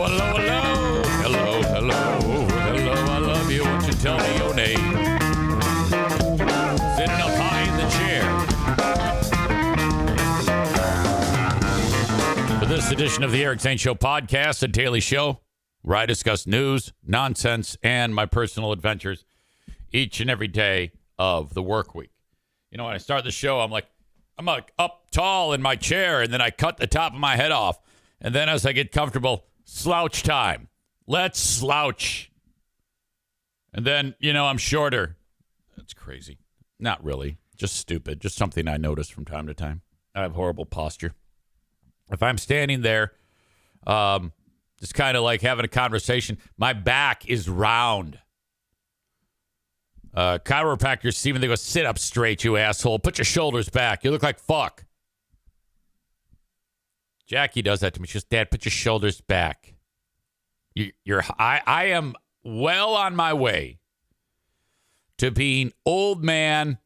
hello, hello, hello. Hello, hello, hello, I love you. Won't you tell me your name? Sitting up high in the chair. For this edition of the Eric Zane Show podcast, a daily show where I discuss news, nonsense, and my personal adventures each and every day of the work week. You know, when I start the show, I'm like up tall in my chair, and then I cut the top of my head off. And then as I get comfortable, slouch time. Let's slouch. And then, you know, I'm shorter. That's crazy. Not really. Just stupid. Just something I notice from time to time. I have horrible posture. If I'm standing there, just kind of like having a conversation, my back is round. Chiropractors see me, they go, sit up straight, you asshole. Put your shoulders back. You look like fuck. Jackie does that to me. She goes, Dad, put your shoulders back. I am well on my way to being old man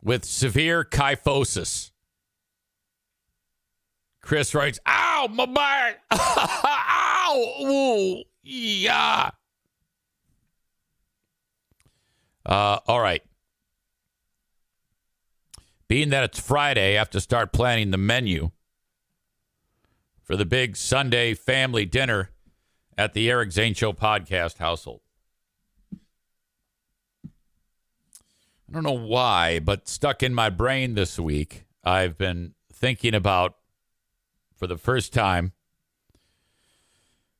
with severe kyphosis. Chris writes, ow, my back. Ow. Ooh, yeah. All right. Being that it's Friday, I have to start planning the menu for the big Sunday family dinner at the Eric Zane Show podcast household. I don't know why, but stuck in my brain this week, I've been thinking about, for the first time,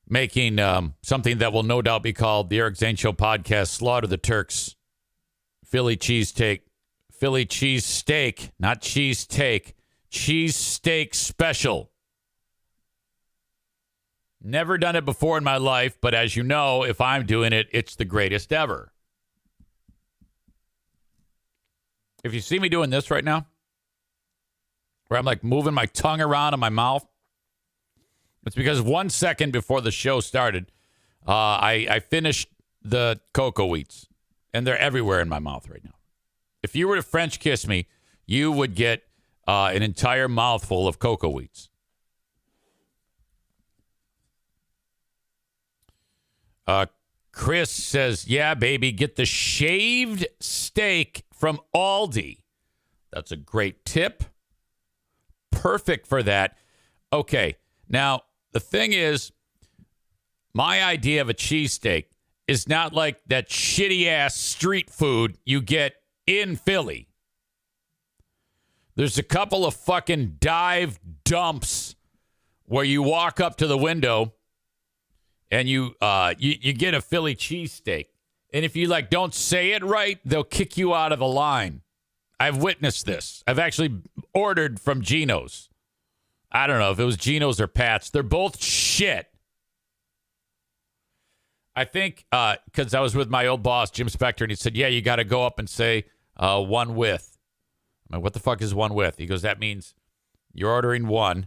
making something that will no doubt be called the Eric Zane Show podcast Slaughter the Turks Philly cheesesteak, not cheesesteak, cheesesteak special. Never done it before in my life, but as you know, if I'm doing it, it's the greatest ever. If you see me doing this right now, where I'm like moving my tongue around in my mouth, it's because 1 second before the show started, I finished the cocoa wheats, and they're everywhere in my mouth right now. If you were to French kiss me, you would get an entire mouthful of cocoa wheats. Chris says, yeah, baby, get the shaved steak from Aldi. That's a great tip. Perfect for that. Okay, now, the thing is, my idea of a cheesesteak is not like that shitty-ass street food you get in Philly. There's a couple of fucking dive dumps where you walk up to the window and you get a Philly cheesesteak. And if you don't say it right, they'll kick you out of the line. I've witnessed this. I've actually ordered from Geno's. I don't know if it was Geno's or Pat's. They're both shit. I think because I was with my old boss, Jim Spector, and he said, yeah, you got to go up and say one with. I'm like, what the fuck is one with? He goes, that means you're ordering one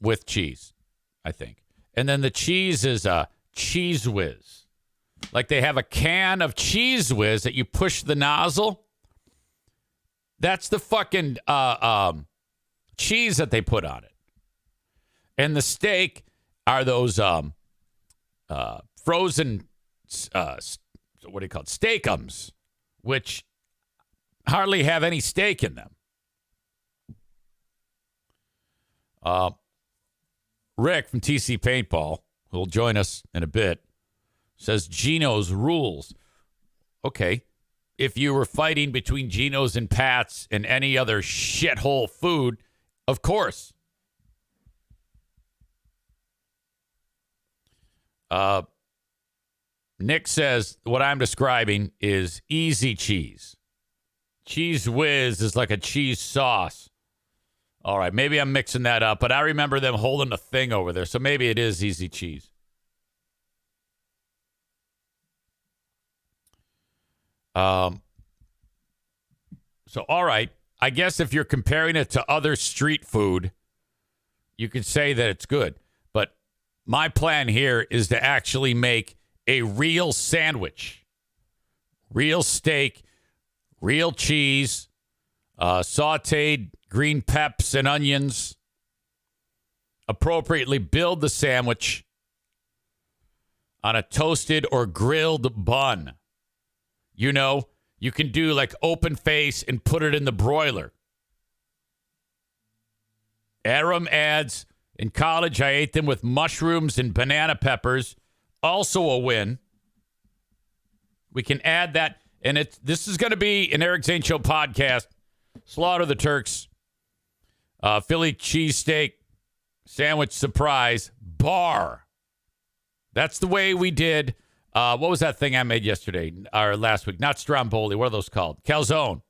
with cheese, I think. And then the cheese is Cheese Whiz. Like they have a can of Cheese Whiz that you push the nozzle. That's the fucking cheese that they put on it. And the steak are those frozen, what do you call it? Steakums, which hardly have any steak in them. Rick from TC Paintball, who will join us in a bit, says Geno's rules. Okay. If you were fighting between Geno's and Pat's and any other shithole food, of course. Nick says what I'm describing is easy cheese. Cheese Whiz is like a cheese sauce. All right, maybe I'm mixing that up, but I remember them holding a thing over there, so maybe it is easy cheese. So, all right, I guess if you're comparing it to other street food, you could say that it's good. But my plan here is to actually make a real sandwich. Real steak, real cheese, sauteed green peps and onions, appropriately build the sandwich on a toasted or grilled bun. You know, you can do like open face and put it in the broiler. Aram adds, in college, I ate them with mushrooms and banana peppers. Also a win. We can add that. And this is going to be an Eric Zane Show podcast. Slaughter the Turks. Philly cheesesteak sandwich surprise bar. That's the way we did. What was that thing I made yesterday or last week? Not Stromboli. What are those called? Calzone.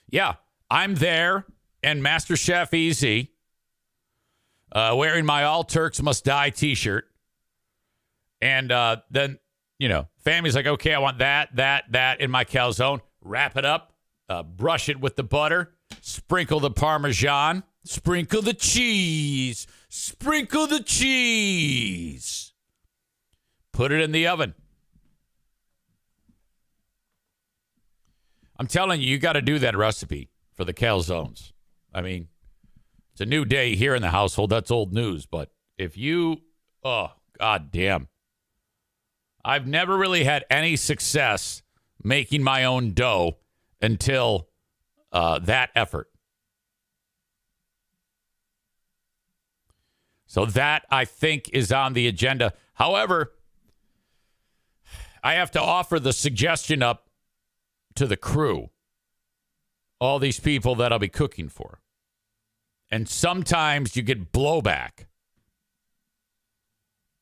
Yeah, I'm there and Master Chef Easy wearing my All Turks Must Die t-shirt. And then, family's like, okay, I want that in my calzone. Wrap it up. Brush it with the butter. Sprinkle the Parmesan. Sprinkle the cheese. Sprinkle the cheese. Put it in the oven. I'm telling you, you got to do that recipe for the calzones. I mean, it's a new day here in the household. That's old news. But if you, god damn. I've never really had any success making my own dough until that effort. So that, I think, is on the agenda. However, I have to offer the suggestion up to the crew, all these people that I'll be cooking for. And sometimes you get blowback.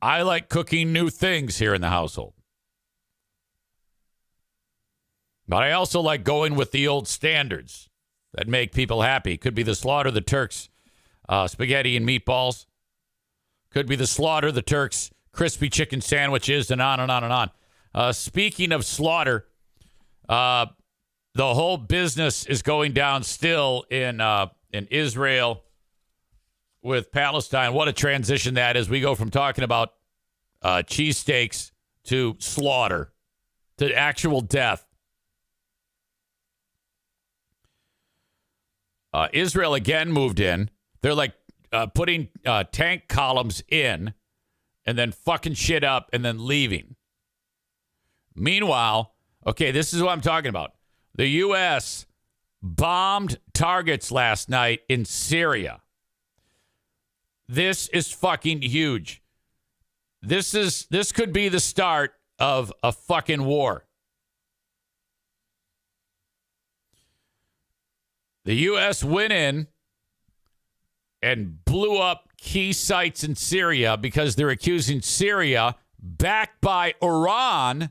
I like cooking new things here in the household. But I also like going with the old standards that make people happy. Could be the Slaughter the Turks spaghetti and meatballs. Could be the Slaughter the Turks crispy chicken sandwiches, and on and on and on. Speaking of slaughter, the whole business is going down still in Israel with Palestine. What a transition that is. We go from talking about cheesesteaks to slaughter to actual death. Israel again moved in. They're like putting tank columns in and then fucking shit up and then leaving. Meanwhile, okay, this is what I'm talking about. The U.S. bombed targets last night in Syria. This is fucking huge. This could be the start of a fucking war. The U.S. went in and blew up key sites in Syria because they're accusing Syria, backed by Iran,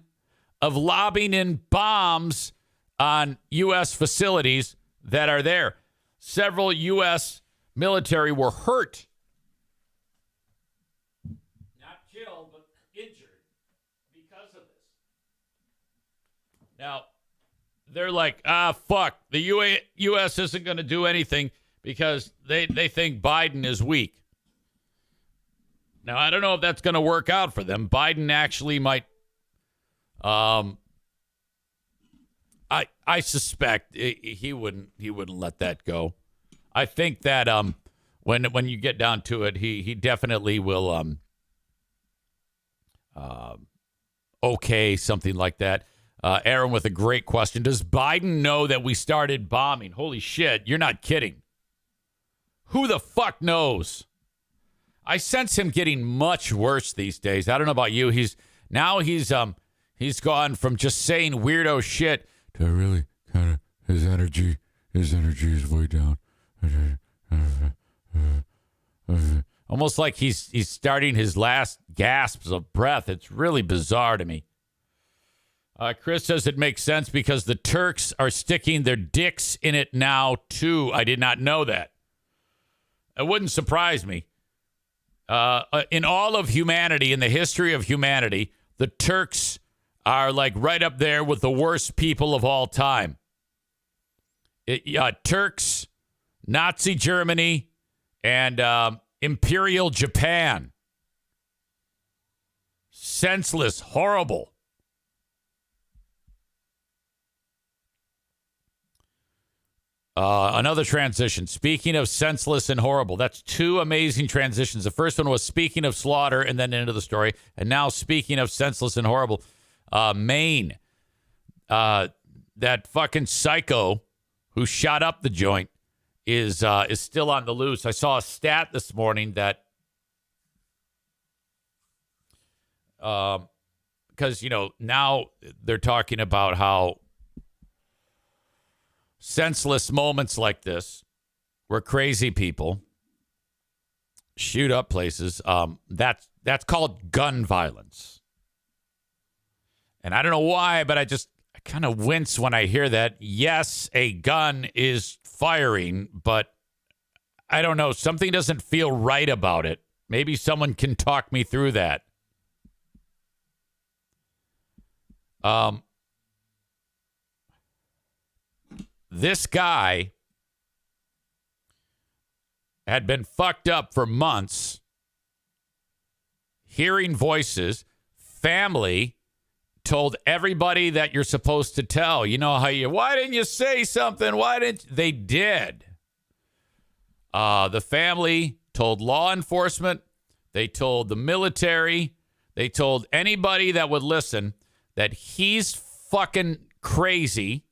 of lobbing in bombs on U.S. facilities that are there. Several U.S. military were hurt. Not killed, but injured because of this. Now, they're like, fuck, the U.S. isn't going to do anything because they think Biden is weak. Now, I don't know if that's going to work out for them. Biden actually might, I suspect he wouldn't let that go. I think that when you get down to it, he definitely will okay something like that. Aaron with a great question. Does Biden know that we started bombing? Holy shit, you're not kidding. Who the fuck knows? I sense him getting much worse these days. I don't know about you. He's gone from just saying weirdo shit to really kind of his energy is way down. Almost like he's starting his last gasps of breath. It's really bizarre to me. Chris says it makes sense because the Turks are sticking their dicks in it now, too. I did not know that. It wouldn't surprise me. In all of humanity, in the history of humanity, the Turks are like right up there with the worst people of all time. Turks, Nazi Germany, and Imperial Japan. Senseless, horrible. Another transition. Speaking of senseless and horrible. That's two amazing transitions. The first one was speaking of slaughter and then into the story. And now speaking of senseless and horrible. Maine. That fucking psycho who shot up the joint is still on the loose. I saw a stat this morning that because, now they're talking about how senseless moments like this where crazy people shoot up places, that's called gun violence. And I don't know why, but I kind of wince when I hear that. Yes, a gun is firing, but I don't know. Something doesn't feel right about it. Maybe someone can talk me through that. This guy had been fucked up for months, hearing voices. Family told everybody that you're supposed to tell. You know why didn't you say something? They did. The family told law enforcement. They told the military. They told anybody that would listen that he's fucking crazy.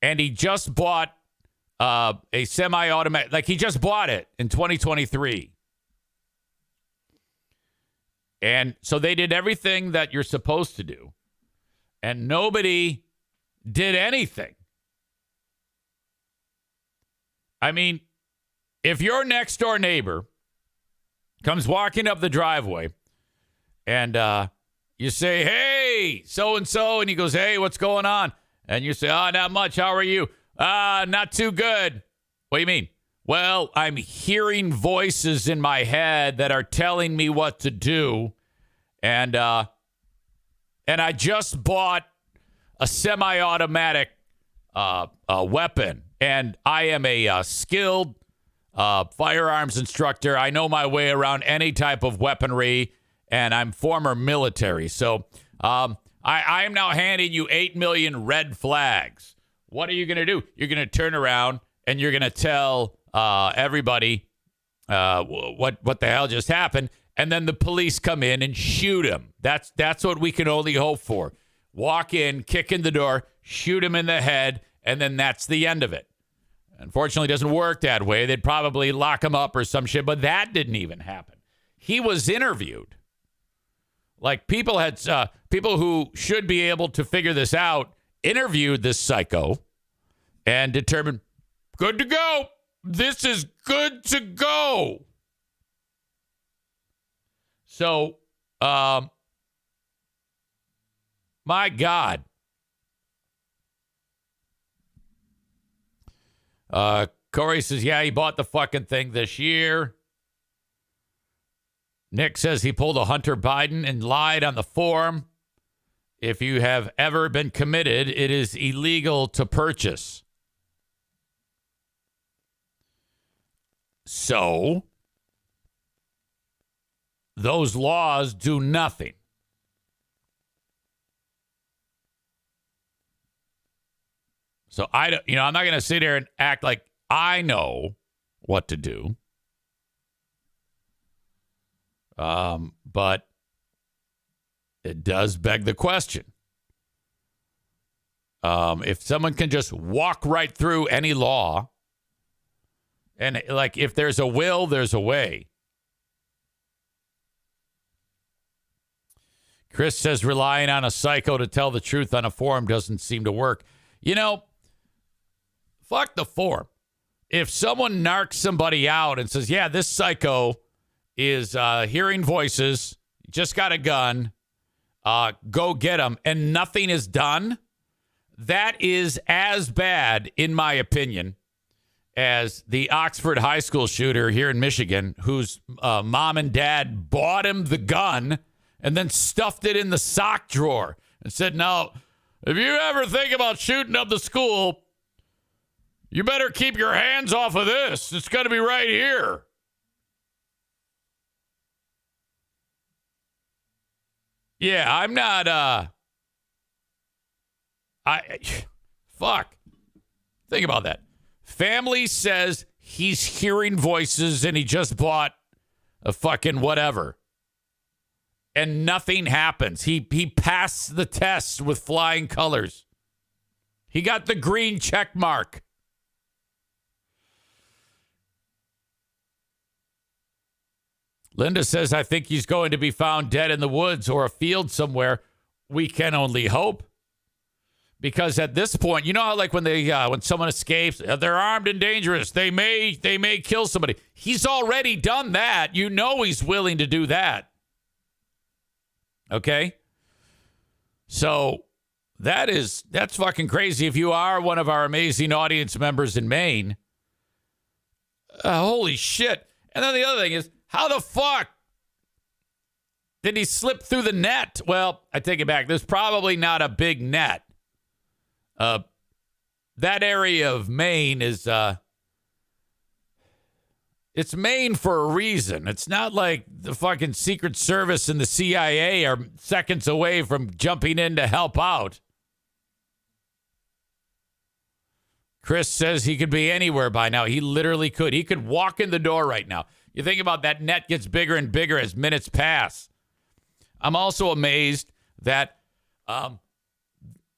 And he just bought a semi-automatic. Like, he just bought it in 2023. And so they did everything that you're supposed to do. And nobody did anything. I mean, if your next door neighbor comes walking up the driveway and you say, hey, so-and-so, and he goes, hey, what's going on? And you say, not much. How are you? Not too good. What do you mean? Well, I'm hearing voices in my head that are telling me what to do. And I just bought a semi-automatic weapon. And I am a skilled firearms instructor. I know my way around any type of weaponry. And I'm former military. So I am now handing you 8 million red flags. What are you going to do? You're going to turn around and you're going to tell everybody what the hell just happened, and then the police come in and shoot him. That's what we can only hope for. Walk in, kick in the door, shoot him in the head, and then that's the end of it. Unfortunately, it doesn't work that way. They'd probably lock him up or some shit, but that didn't even happen. He was interviewed. Like, people who should be able to figure this out interviewed this psycho and determined, good to go. This is good to go. So, my God. Corey says, yeah, he bought the fucking thing this year. Nick says he pulled a Hunter Biden and lied on the form. If you have ever been committed, it is illegal to purchase. So, those laws do nothing. So I'm not going to sit here and act like I know what to do. But it does beg the question. If someone can just walk right through any law, and like, if there's a will, there's a way. Chris says relying on a psycho to tell the truth on a forum doesn't seem to work. Fuck the forum. If someone narcs somebody out and says, yeah, this psycho is hearing voices, just got a gun, go get him, and nothing is done, that is as bad, in my opinion, as the Oxford High School shooter here in Michigan, whose mom and dad bought him the gun and then stuffed it in the sock drawer and said, now, if you ever think about shooting up the school, you better keep your hands off of this. It's going to be right here. Yeah, I'm not, fuck. Think about that. Family says he's hearing voices and he just bought a fucking whatever. And nothing happens. He passed the test with flying colors. He got the green check mark. Linda says, I think he's going to be found dead in the woods or a field somewhere. We can only hope. Because at this point, you know how like when someone escapes, they're armed and dangerous. They may kill somebody. He's already done that. You know he's willing to do that. Okay? So that's fucking crazy. If you are one of our amazing audience members in Maine, holy shit. And then the other thing is, how the fuck did he slip through the net? Well, I take it back. There's probably not a big net. That area of Maine is, it's Maine for a reason. It's not like the fucking Secret Service and the CIA are seconds away from jumping in to help out. Chris says he could be anywhere by now. He literally could. He could walk in the door right now. You think about that net gets bigger and bigger as minutes pass. I'm also amazed that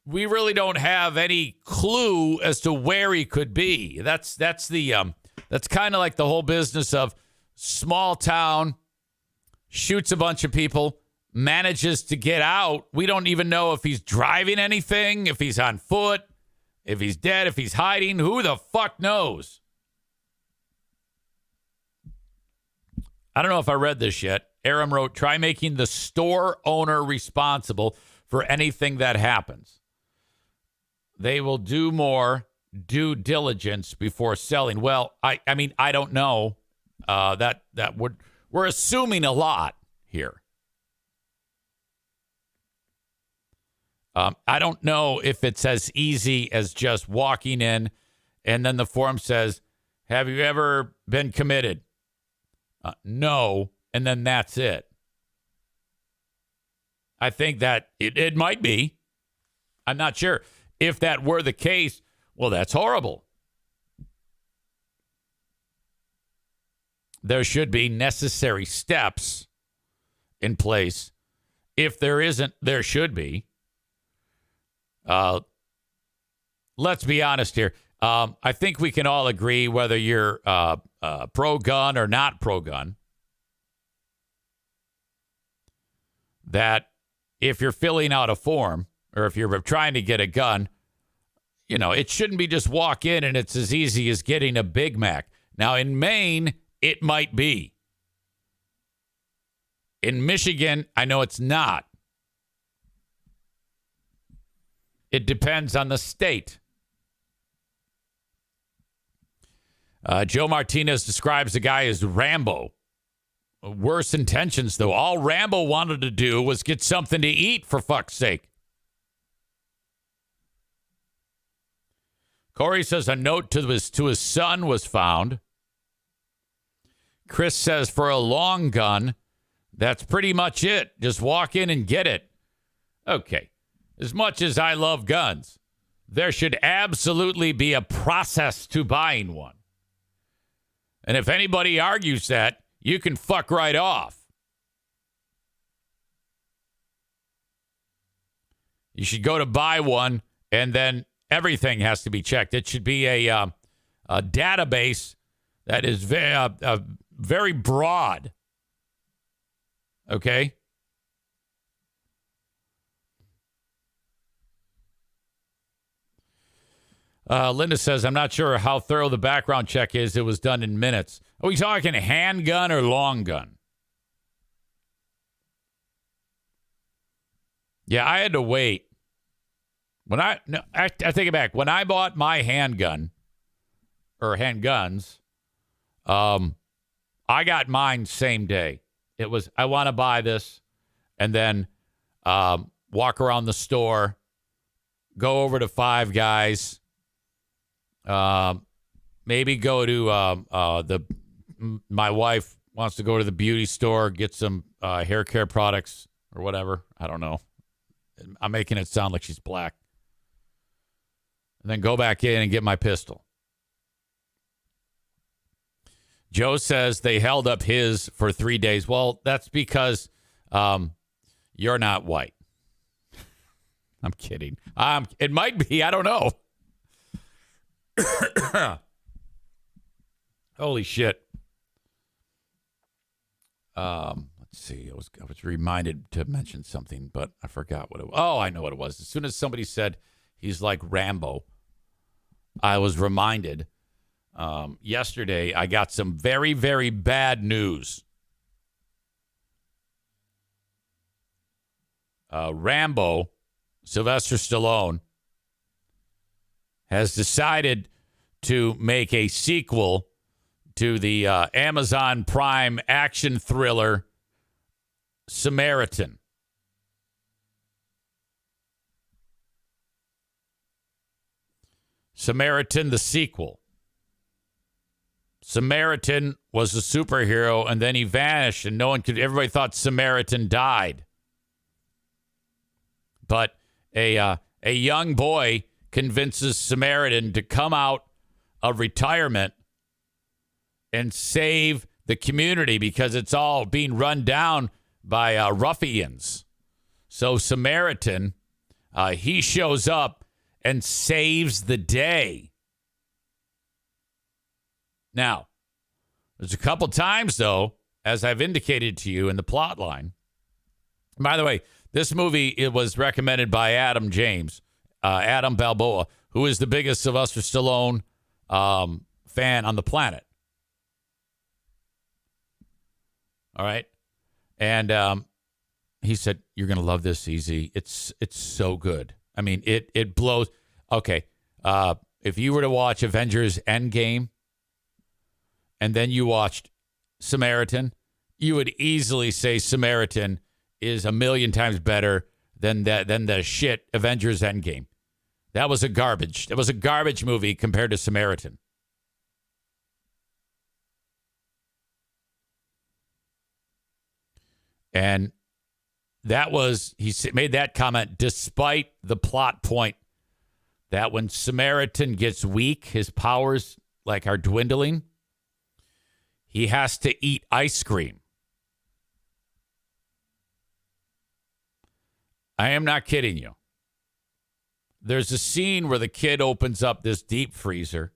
we really don't have any clue as to where he could be. That's kind of like the whole business of small town, shoots a bunch of people, manages to get out. We don't even know if he's driving anything, if he's on foot, if he's dead, if he's hiding. Who the fuck knows? I don't know if I read this yet. Aram wrote, try making the store owner responsible for anything that happens. They will do more due diligence before selling. Well, I mean, I don't know. We're assuming a lot here. I don't know if it's as easy as just walking in and then the form says, have you ever been committed? No, and then that's it. I think that it might be. I'm not sure. If that were the case, well, that's horrible. There should be necessary steps in place. If there isn't, there should be. Let's be honest here. I think we can all agree whether you're pro-gun or not pro-gun, that if you're filling out a form or if you're trying to get a gun, you know, it shouldn't be just walk in and it's as easy as getting a Big Mac. Now, in Maine, it might be. In Michigan, I know it's not. It depends on the state. Joe Martinez describes the guy as Rambo. Worse intentions, though. All Rambo wanted to do was get something to eat, for fuck's sake. Corey says a note to his son was found. Chris says for a long gun, that's pretty much it. Just walk in and get it. Okay. As much as I love guns, there should absolutely be a process to buying one. And if anybody argues that, you can fuck right off. You should go to buy one, and then everything has to be checked. It should be a database that is very broad. Okay? Linda says, I'm not sure how thorough the background check is. It was done in minutes. Are we talking handgun or long gun? Yeah, I had to wait. I take it back. When I bought my handgun or handguns, I got mine same day. It was, I want to buy this, and then walk around the store, go over to Five Guys, maybe go to my wife wants to go to the beauty store, get some hair care products or whatever. I don't know. I'm making it sound like she's black. And then go back in and get my pistol. Joe says they held up his for 3 days. Well, that's because you're not white. I'm kidding. It might be. I don't know. Holy shit. Let's see. I was reminded to mention something, but I forgot what it was. Oh, I know what it was. As soon as somebody said he's like Rambo, I was reminded. Yesterday, I got some very, very bad news. Rambo, Sylvester Stallone, has decided to make a sequel to the Amazon Prime action thriller Samaritan. Samaritan, the sequel. Samaritan was a superhero, and then he vanished, and everybody thought Samaritan died. But a young boy convinces Samaritan to come out of retirement and save the community because it's all being run down by ruffians. So Samaritan, he shows up and saves the day. Now, there's a couple times, though, as I've indicated to you in the plot line. By the way, this movie, it was recommended by Adam Balboa, who is the biggest Sylvester Stallone fan on the planet. All right. And he said, you're going to love this, EZ. It's so good. I mean, it blows. Okay. If you were to watch Avengers Endgame and then you watched Samaritan, you would easily say Samaritan is a million times better than the shit Avengers Endgame. That was a garbage movie compared to Samaritan. And he made that comment despite the plot point that when Samaritan gets weak, his powers are dwindling. He has to eat ice cream. I am not kidding you. There's a scene where the kid opens up this deep freezer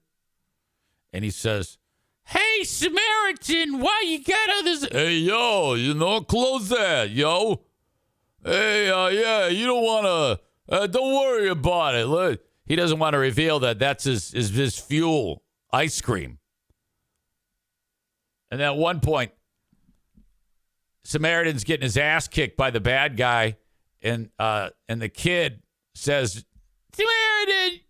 and he says, "Hey, Samaritan, why you got all this?" "Hey, yo, close that, yo. Hey, yeah, you don't want to, don't worry about it." Look, he doesn't want to reveal that that's his fuel, ice cream. And at one point, Samaritan's getting his ass kicked by the bad guy, and the kid says, "Samaritan,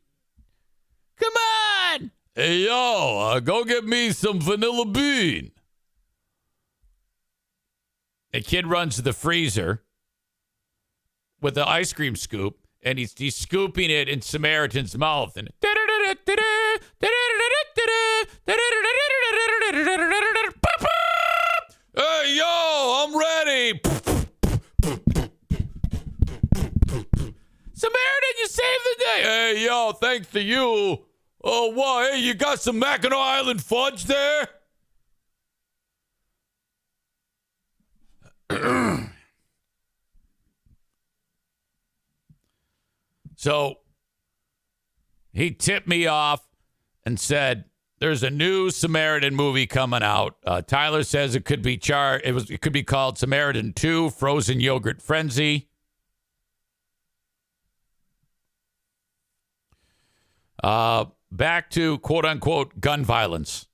come on." "Hey, yo, go get me some vanilla bean." The kid runs to the freezer with the ice cream scoop, and he's scooping it in Samaritan's mouth. And "Hey, yo, I'm ready." "Samaritan, you saved the day." "Hey, yo, thanks to you. Oh, wow, hey, you got some Mackinac Island fudge there?" So he tipped me off and said, "There's a new Samaritan movie coming out." Tyler says it could be it could be called Samaritan 2: Frozen Yogurt Frenzy. Back to quote-unquote gun violence.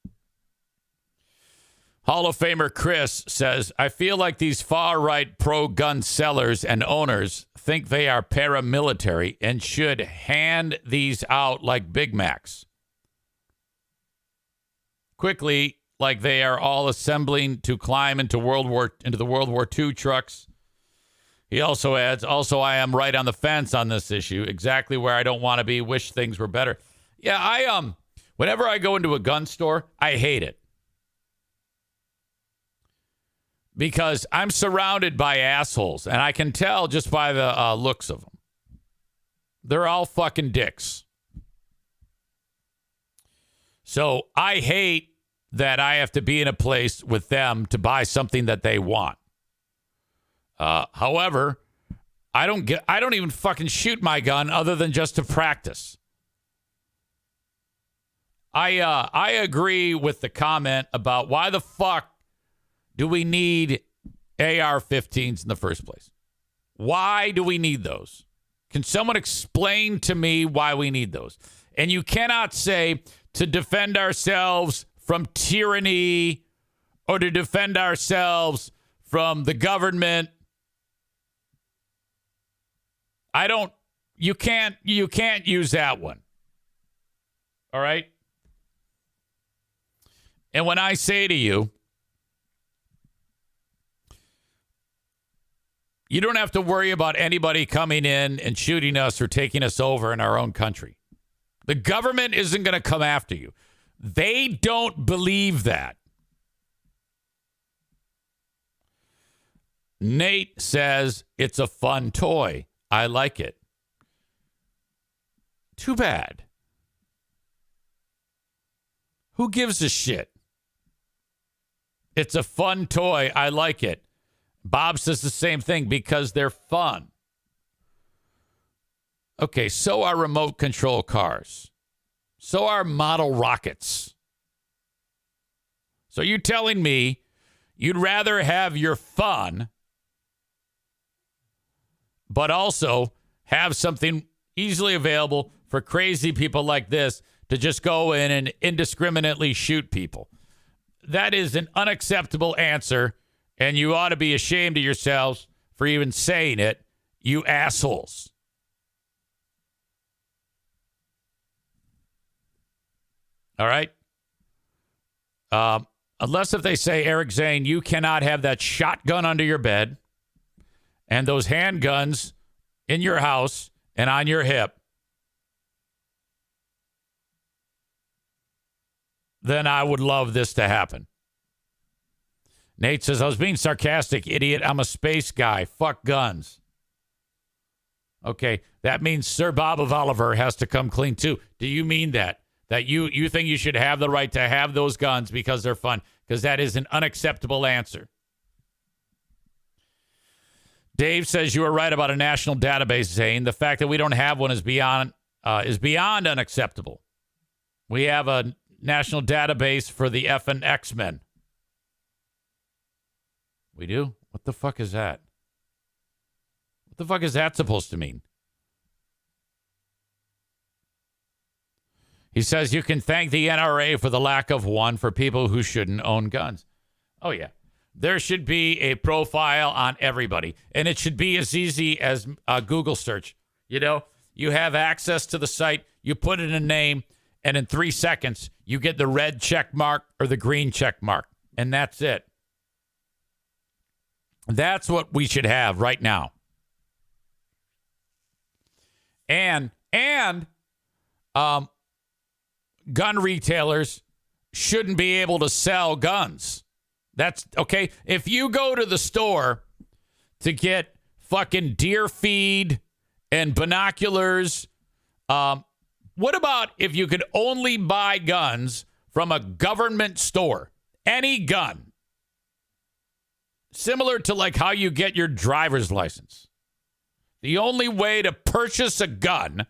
Hall of Famer Chris says, "I feel like these far-right pro-gun sellers and owners think they are paramilitary and should hand these out like Big Macs. Quickly, like they are all assembling to climb into the World War II trucks." He also adds, I am right on the fence on this issue, exactly where I don't want to be, wish things were better. Yeah, whenever I go into a gun store, I hate it. Because I'm surrounded by assholes, and I can tell just by the looks of them. They're all fucking dicks. So I hate that I have to be in a place with them to buy something that they want. However, I don't even fucking shoot my gun other than just to practice. I agree with the comment about why the fuck do we need AR-15s in the first place? Why do we need those? Can someone explain to me why we need those? And you cannot say to defend ourselves from tyranny or to defend ourselves from the government. You can't use that one. All right? And when I say to you, you don't have to worry about anybody coming in and shooting us or taking us over in our own country. The government isn't going to come after you. They don't believe that. Nate says it's a fun toy. I like it. Too bad. Who gives a shit? It's a fun toy. I like it. Bob says the same thing because they're fun. Okay, so are remote control cars. So are model rockets. So you're telling me you'd rather have your fun, but also have something easily available for crazy people like this to just go in and indiscriminately shoot people. That is an unacceptable answer, and you ought to be ashamed of yourselves for even saying it, you assholes. All right? Unless if they say, Eric Zane, you cannot have that shotgun under your bed and those handguns in your house and on your hip, then I would love this to happen. Nate says, I was being sarcastic, idiot. I'm a space guy. Fuck guns. Okay, that means Sir Bob of Oliver has to come clean too. Do you mean that? That you think you should have the right to have those guns because they're fun? Because that is an unacceptable answer. Dave says you are right about a national database, Zane. The fact that we don't have one is beyond unacceptable. We have a national database for the effing X-Men. We do? What the fuck is that? What the fuck is that supposed to mean? He says you can thank the NRA for the lack of one for people who shouldn't own guns. Oh, yeah. There should be a profile on everybody, and it should be as easy as a Google search. You know, you have access to the site, you put in a name, and in 3 seconds, you get the red check mark or the green check mark, and that's it. That's what we should have right now. And gun retailers shouldn't be able to sell guns. That's okay. If you go to the store to get fucking deer feed and binoculars, what about if you could only buy guns from a government store? Any gun. Similar to like how you get your driver's license. The only way to purchase a gun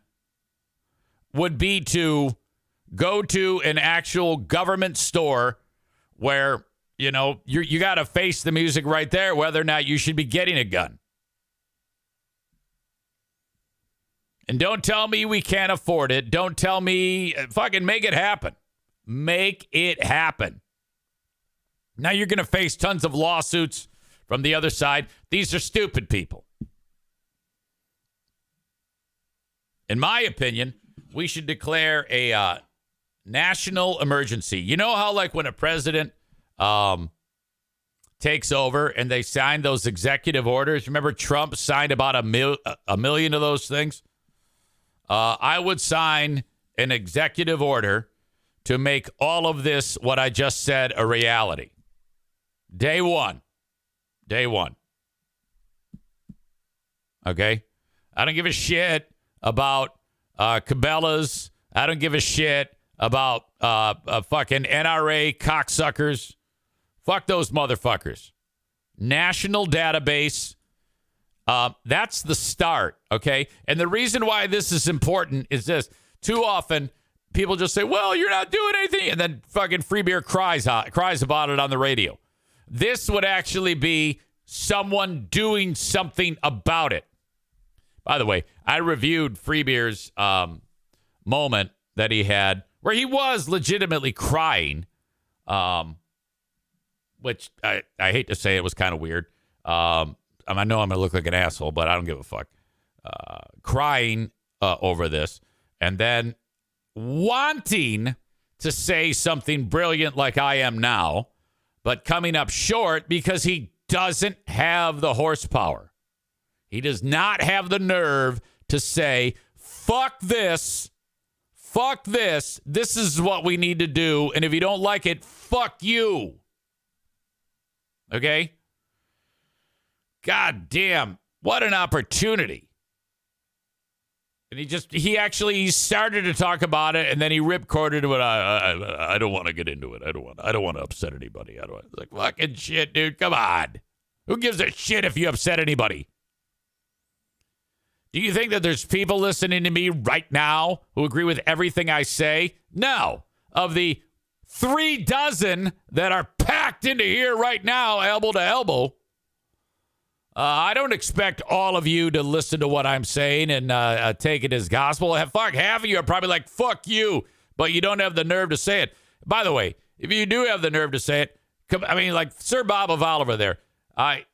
would be to go to an actual government store where, you know, you got to face the music right there, whether or not you should be getting a gun. And don't tell me we can't afford it. Don't tell me, fucking make it happen. Make it happen. Now you're going to face tons of lawsuits from the other side. These are stupid people. In my opinion, we should declare a national emergency. You know how, like, when a president takes over and they sign those executive orders? Remember Trump signed about a million of those things? I would sign an executive order to make all of this, what I just said, a reality. Day one. Okay? I don't give a shit about Cabela's. I don't give a shit about fucking NRA cocksuckers. Fuck those motherfuckers. National database. That's the start, okay? And the reason why this is important is this. Too often, people just say, well, you're not doing anything. And then fucking Free Beer cries about it on the radio. This would actually be someone doing something about it. By the way, I reviewed Free Beer's moment that he had where he was legitimately crying, which I hate to say it was kind of weird. I know I'm going to look like an asshole, but I don't give a fuck. Crying over this and then wanting to say something brilliant like I am now, but coming up short because he doesn't have the horsepower. He does not have the nerve to say, fuck this, this is what we need to do, and if you don't like it, fuck you. Okay? God damn, what an opportunity. And he started to talk about it, and then he ripcorded it. I don't want to get into it. I don't want to upset anybody. Like, fucking shit, dude. Come on. Who gives a shit if you upset anybody? Do you think that there's people listening to me right now who agree with everything I say? No. Of the 36 that are packed into here right now, elbow to elbow, I don't expect all of you to listen to what I'm saying and take it as gospel. Half of you are probably like, fuck you, but you don't have the nerve to say it. By the way, if you do have the nerve to say it, like Sir Bob of Oliver there, I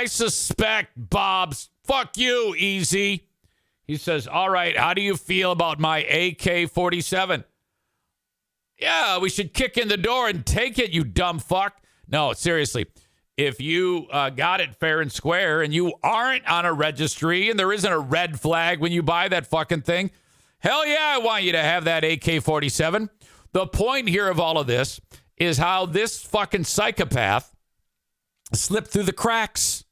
suspect Bob's, fuck you, easy. He says, all right, how do you feel about my AK-47? Yeah, we should kick in the door and take it, you dumb fuck. No, seriously. If you got it fair and square and you aren't on a registry and there isn't a red flag when you buy that fucking thing, hell yeah, I want you to have that AK-47. The point here of all of this is how this fucking psychopath slipped through the cracks.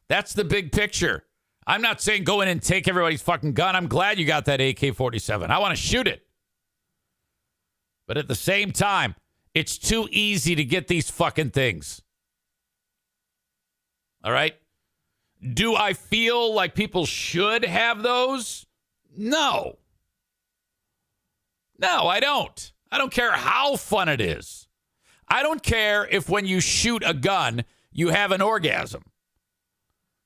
That's the big picture. I'm not saying go in and take everybody's fucking gun. I'm glad you got that AK-47. I want to shoot it. But at the same time, it's too easy to get these fucking things. All right? Do I feel like people should have those? No. No, I don't. I don't care how fun it is. I don't care if when you shoot a gun, you have an orgasm.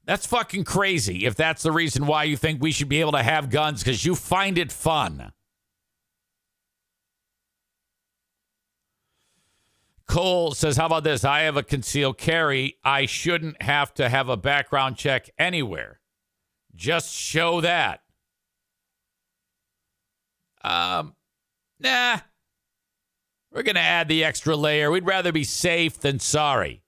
That's fucking crazy if that's the reason why you think we should be able to have guns because you find it fun. Cole says, how about this? I have a concealed carry. I shouldn't have to have a background check anywhere. Just show that. Nah. We're going to add the extra layer. We'd rather be safe than sorry.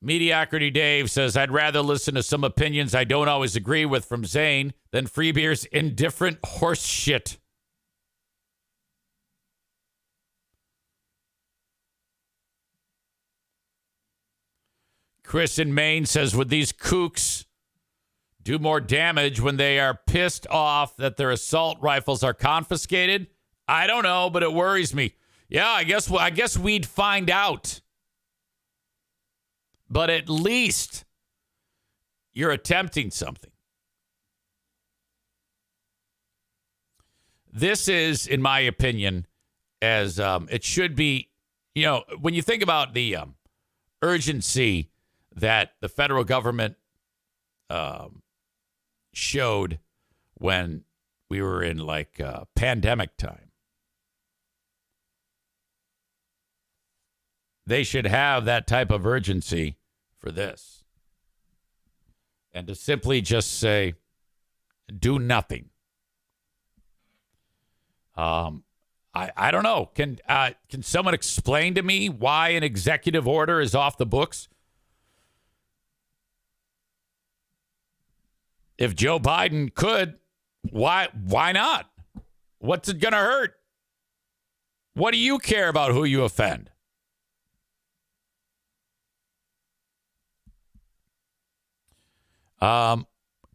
Mediocrity Dave says, I'd rather listen to some opinions I don't always agree with from Zane than Free Beer's indifferent horse shit. Chris in Maine says, would these kooks do more damage when they are pissed off that their assault rifles are confiscated? I don't know, but it worries me. Yeah, I guess we'd find out. But at least you're attempting something. This is, in my opinion, as it should be, when you think about the urgency that the federal government showed when we were in pandemic time. They should have that type of urgency for this. And to simply just say, do nothing. I don't know. Can someone explain to me why an executive order is off the books? If Joe Biden could, why not? What's it going to hurt? What do you care about who you offend?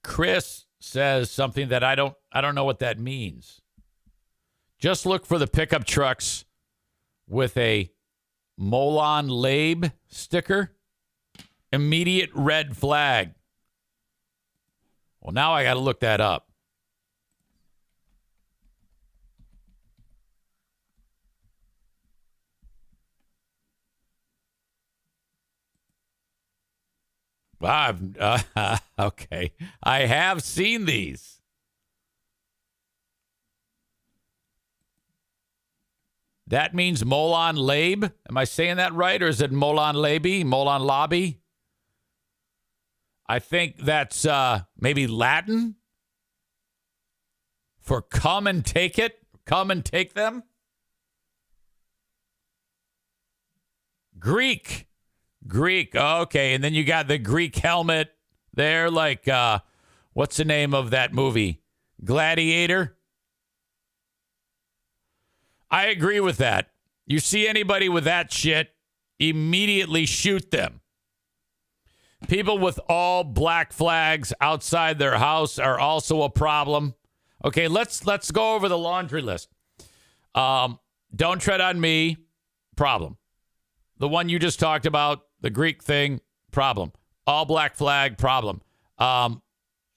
Chris says something that I don't know what that means. Just look for the pickup trucks with a Molon Labe sticker. Immediate red flag. Well, now I got to look that up. Okay. I have seen these. That means Molon Labe. Am I saying that right? Or is it Molon Labe? Molon Lobby? I think that's maybe Latin for come and take it. Come and take them. Greek. Okay. And then you got the Greek helmet there. Like, what's the name of that movie? Gladiator. I agree with that. You see anybody with that shit, immediately shoot them. People with all black flags outside their house are also a problem. Okay, let's go over the laundry list. Don't tread on me, problem. The one you just talked about, the Greek thing, problem. All black flag, problem.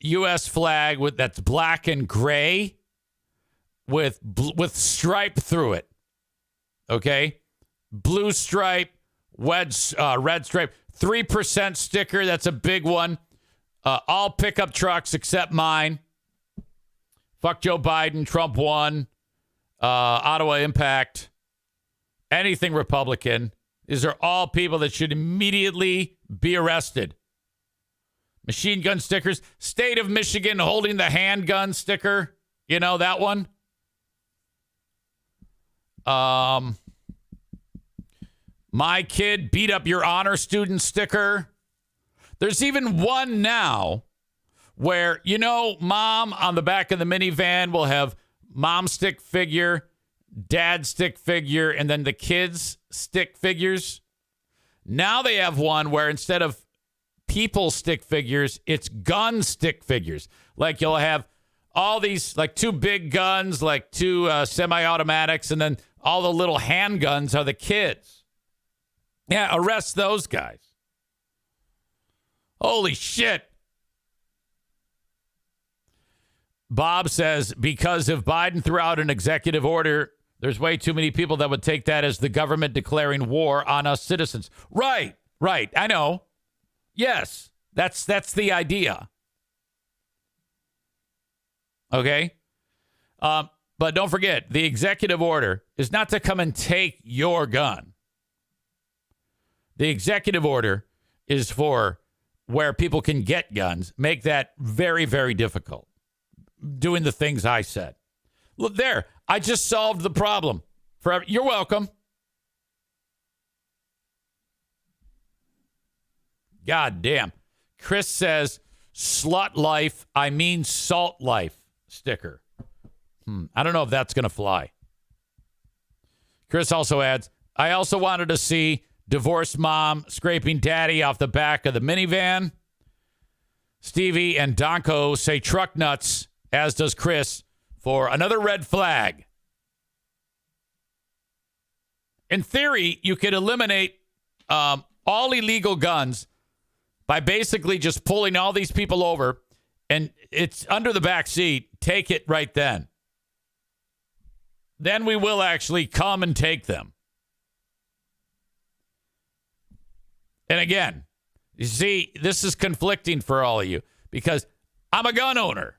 U.S. flag that's black and gray with stripe through it. Okay, blue stripe, red stripe. 3% sticker, that's a big one. All pickup trucks except mine. Fuck Joe Biden, Trump won. Ottawa Impact. Anything Republican. These are all people that should immediately be arrested. Machine gun stickers. State of Michigan holding the handgun sticker. You know that one? My kid beat up your honor student sticker. There's even one now where, mom on the back of the minivan will have mom stick figure, dad stick figure, and then the kids stick figures. Now they have one where instead of people stick figures, it's gun stick figures. Like you'll have all these, like two big guns, like two semi-automatics, and then all the little handguns are the kids. Yeah, arrest those guys. Holy shit. Bob says, because if Biden threw out an executive order, there's way too many people that would take that as the government declaring war on us citizens. Right. I know. Yes, that's the idea. Okay? But don't forget, the executive order is not to come and take your gun. The executive order is for where people can get guns. Make that very, very difficult. Doing the things I said. Look there. I just solved the problem. You're welcome. God damn. Chris says, slut life, I mean salt life sticker. I don't know if that's going to fly. Chris also adds, I also wanted to see divorced mom scraping daddy off the back of the minivan. Stevie and Donko say truck nuts, as does Chris, for another red flag. In theory, you could eliminate all illegal guns by basically just pulling all these people over, and it's under the back seat. Take it right then. Then we will actually come and take them. And again, you see, this is conflicting for all of you because I'm a gun owner.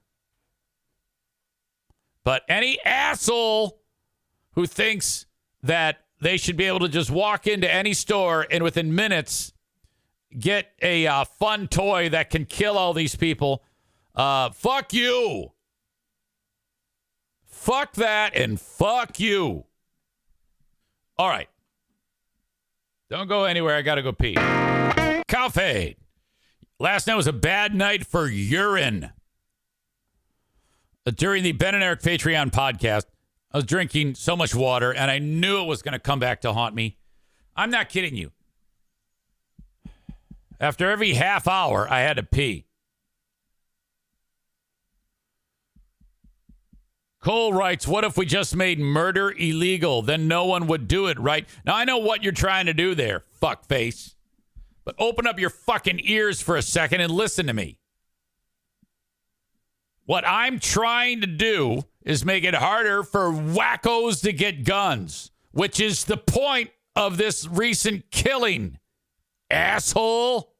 But any asshole who thinks that they should be able to just walk into any store and within minutes get a fun toy that can kill all these people, fuck you. Fuck that and fuck you. All right. Don't go anywhere. I got to go pee. Coffee. Last night was a bad night for urine. During the Ben and Eric Patreon podcast, I was drinking so much water, and I knew it was going to come back to haunt me. I'm not kidding you. After every half hour, I had to pee. Cole writes, what if we just made murder illegal? Then no one would do it, right? Now, I know what you're trying to do there, fuckface. But open up your fucking ears for a second and listen to me. What I'm trying to do is make it harder for wackos to get guns, which is the point of this recent killing, asshole.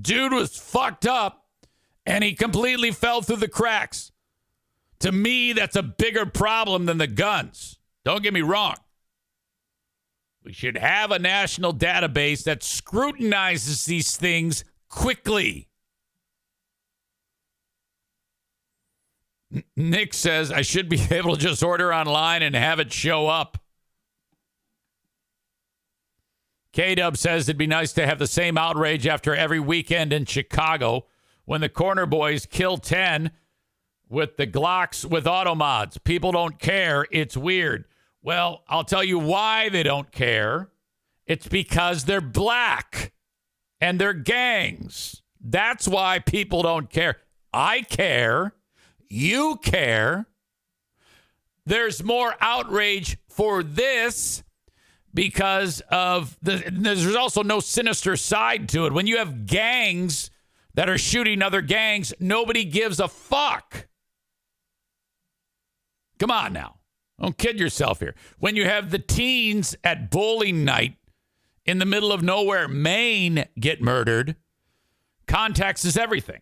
Dude was fucked up, and he completely fell through the cracks. To me, that's a bigger problem than the guns. Don't get me wrong. We should have a national database that scrutinizes these things quickly. Nick says, I should be able to just order online and have it show up. K-Dub says it'd be nice to have the same outrage after every weekend in Chicago when the corner boys kill 10 with the Glocks with automods. People don't care. It's weird. Well, I'll tell you why they don't care. It's because they're black and they're gangs. That's why people don't care. I care. You care. There's more outrage for this because of there's also no sinister side to it. When you have gangs that are shooting other gangs, nobody gives a fuck. Come on now. Don't kid yourself here. When you have the teens at bowling night in the middle of nowhere, Maine, get murdered, context is everything.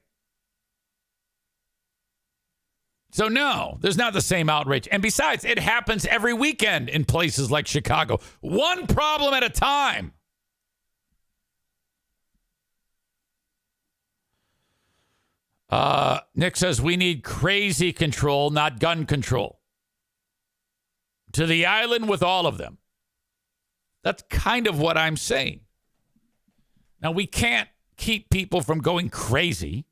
So no, there's not the same outrage. And besides, it happens every weekend in places like Chicago. One problem at a time. Nick says we need crazy control, not gun control. To the island with all of them. That's kind of what I'm saying. Now, we can't keep people from going crazy.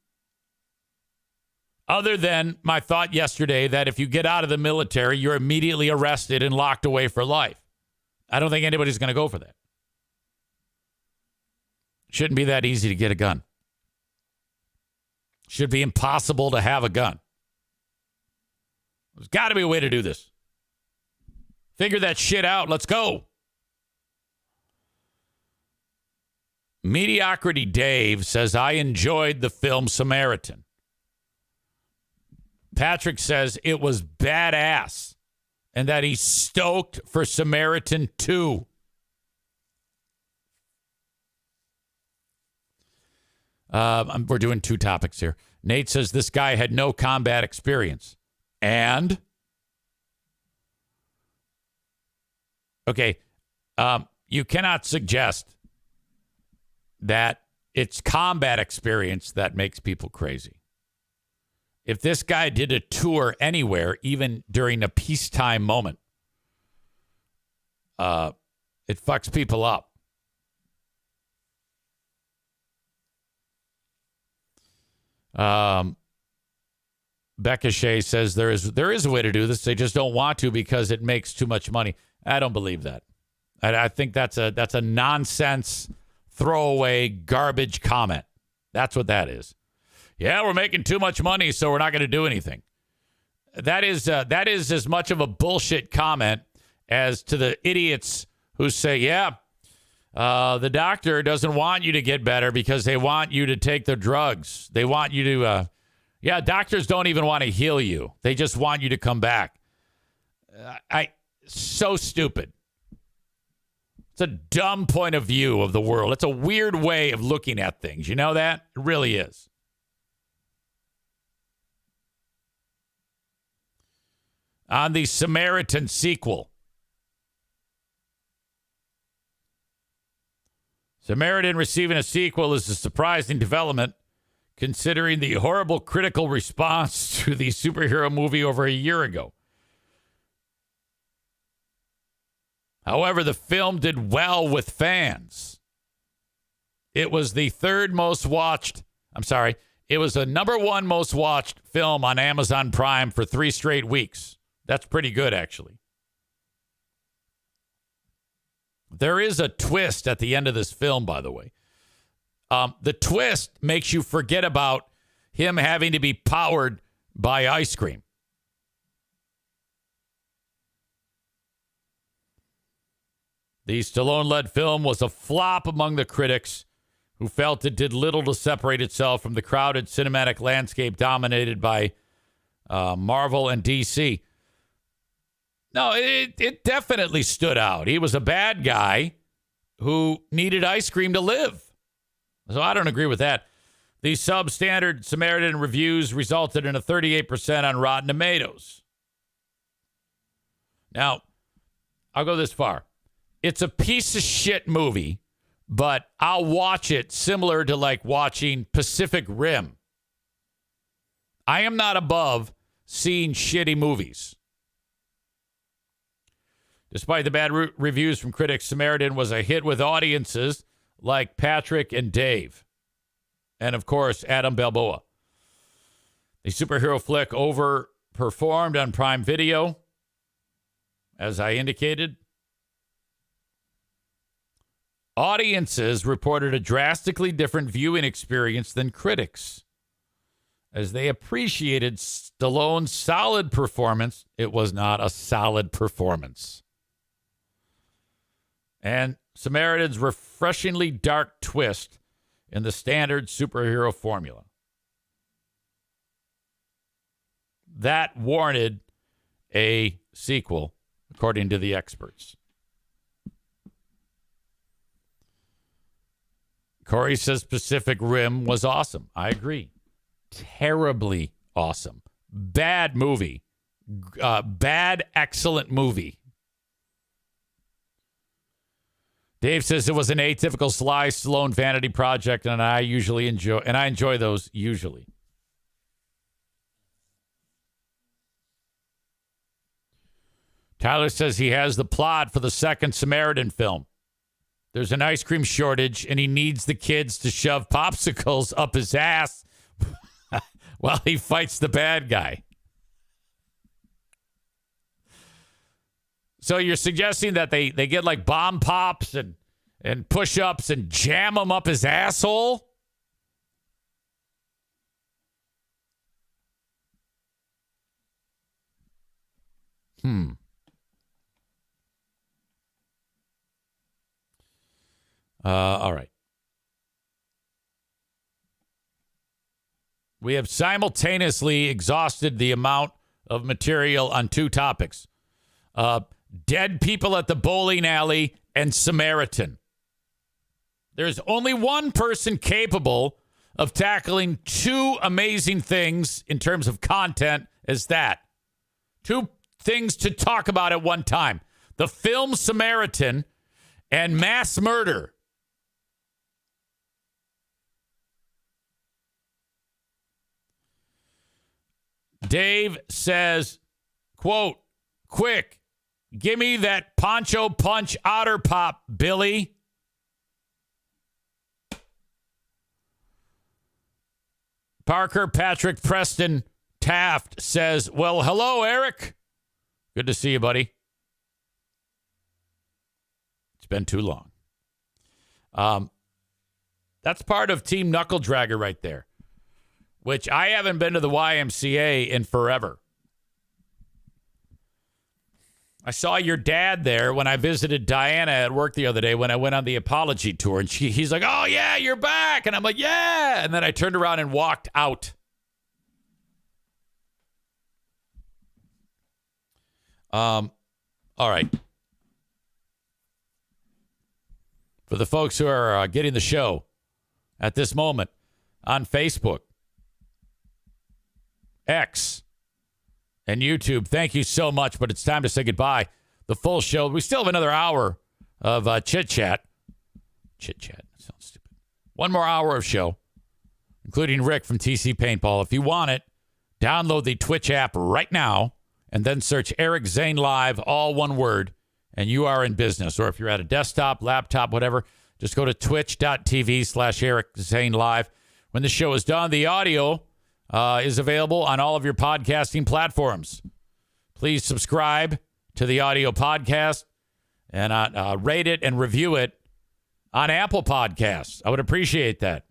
Other than my thought yesterday that if you get out of the military, you're immediately arrested and locked away for life. I don't think anybody's going to go for that. Shouldn't be that easy to get a gun. Should be impossible to have a gun. There's got to be a way to do this. Figure that shit out. Let's go. Mediocrity Dave says, I enjoyed the film Samaritan. Patrick says it was badass and that he's stoked for Samaritan 2. We're doing two topics here. Nate says this guy had no combat experience. And? Okay, you cannot suggest that it's combat experience that makes people crazy. If this guy did a tour anywhere, even during a peacetime moment, it fucks people up. Becca Shea says there is a way to do this. They just don't want to because it makes too much money. I don't believe that. I think that's a nonsense, throwaway, garbage comment. That's what that is. Yeah, we're making too much money, so we're not going to do anything. That is as much of a bullshit comment as to the idiots who say, yeah, the doctor doesn't want you to get better because they want you to take the drugs. They want you to, doctors don't even want to heal you. They just want you to come back. So stupid. It's a dumb point of view of the world. It's a weird way of looking at things. You know that? It really is. On the Samaritan sequel. Samaritan receiving a sequel is a surprising development considering the horrible critical response to the superhero movie over a year ago. However, the film did well with fans. It was the it was the number one most watched film on Amazon Prime for 3 straight weeks. That's pretty good, actually. There is a twist at the end of this film, by the way. The twist makes you forget about him having to be powered buy ice cream. The Stallone-led film was a flop among the critics, who felt it did little to separate itself from the crowded cinematic landscape dominated by Marvel and DC. No, it definitely stood out. He was a bad guy who needed ice cream to live. So I don't agree with that. The substandard Samaritan reviews resulted in a 38% on Rotten Tomatoes. Now, I'll go this far. It's a piece of shit movie, but I'll watch it similar to like watching Pacific Rim. I am not above seeing shitty movies. Despite the bad reviews from critics, Samaritan was a hit with audiences like Patrick and Dave. And, of course, Adam Balboa. The superhero flick overperformed on Prime Video, as I indicated. Audiences reported a drastically different viewing experience than critics. As they appreciated Stallone's solid performance, it was not a solid performance. And Samaritan's refreshingly dark twist in the standard superhero formula. That warranted a sequel, according to the experts. Corey says Pacific Rim was awesome. I agree. Terribly awesome. Bad movie. Bad, excellent movie. Dave says it was an atypical Sly Stallone vanity project, and I enjoy those usually. Tyler says he has the plot for the second Samaritan film. There's an ice cream shortage, and he needs the kids to shove popsicles up his ass while he fights the bad guy. So you're suggesting that they get like bomb pops and push-ups and jam them up his asshole? All right. We have simultaneously exhausted the amount of material on two topics. Dead people at the bowling alley and Samaritan. There's only one person capable of tackling two amazing things in terms of content as that. Two things to talk about at one time. The film Samaritan and mass murder. Dave says, quote, quick, give me that Poncho Punch Otter Pop, Billy. Parker Patrick Preston Taft says, well, hello, Eric. Good to see you, buddy. It's been too long. That's part of Team Knuckle Dragger right there, which I haven't been to the YMCA in forever. I saw your dad there when I visited Diana at work the other day when I went on the apology tour. And he's like, oh, yeah, you're back. And I'm like, yeah. And then I turned around and walked out. All right. For the folks who are getting the show at this moment on Facebook, X, and YouTube, thank you so much, but it's time to say goodbye. The full show, we still have another hour of chit-chat. Chit-chat, that sounds stupid. One more hour of show, including Rick from TC Paintball. If you want it, download the Twitch app right now, and then search Eric Zane Live, all one word, and you are in business. Or if you're at a desktop, laptop, whatever, just go to twitch.tv/Eric Zane Live. When the show is done, the audio is available on all of your podcasting platforms. Please subscribe to the audio podcast and rate it and review it on Apple Podcasts. I would appreciate that.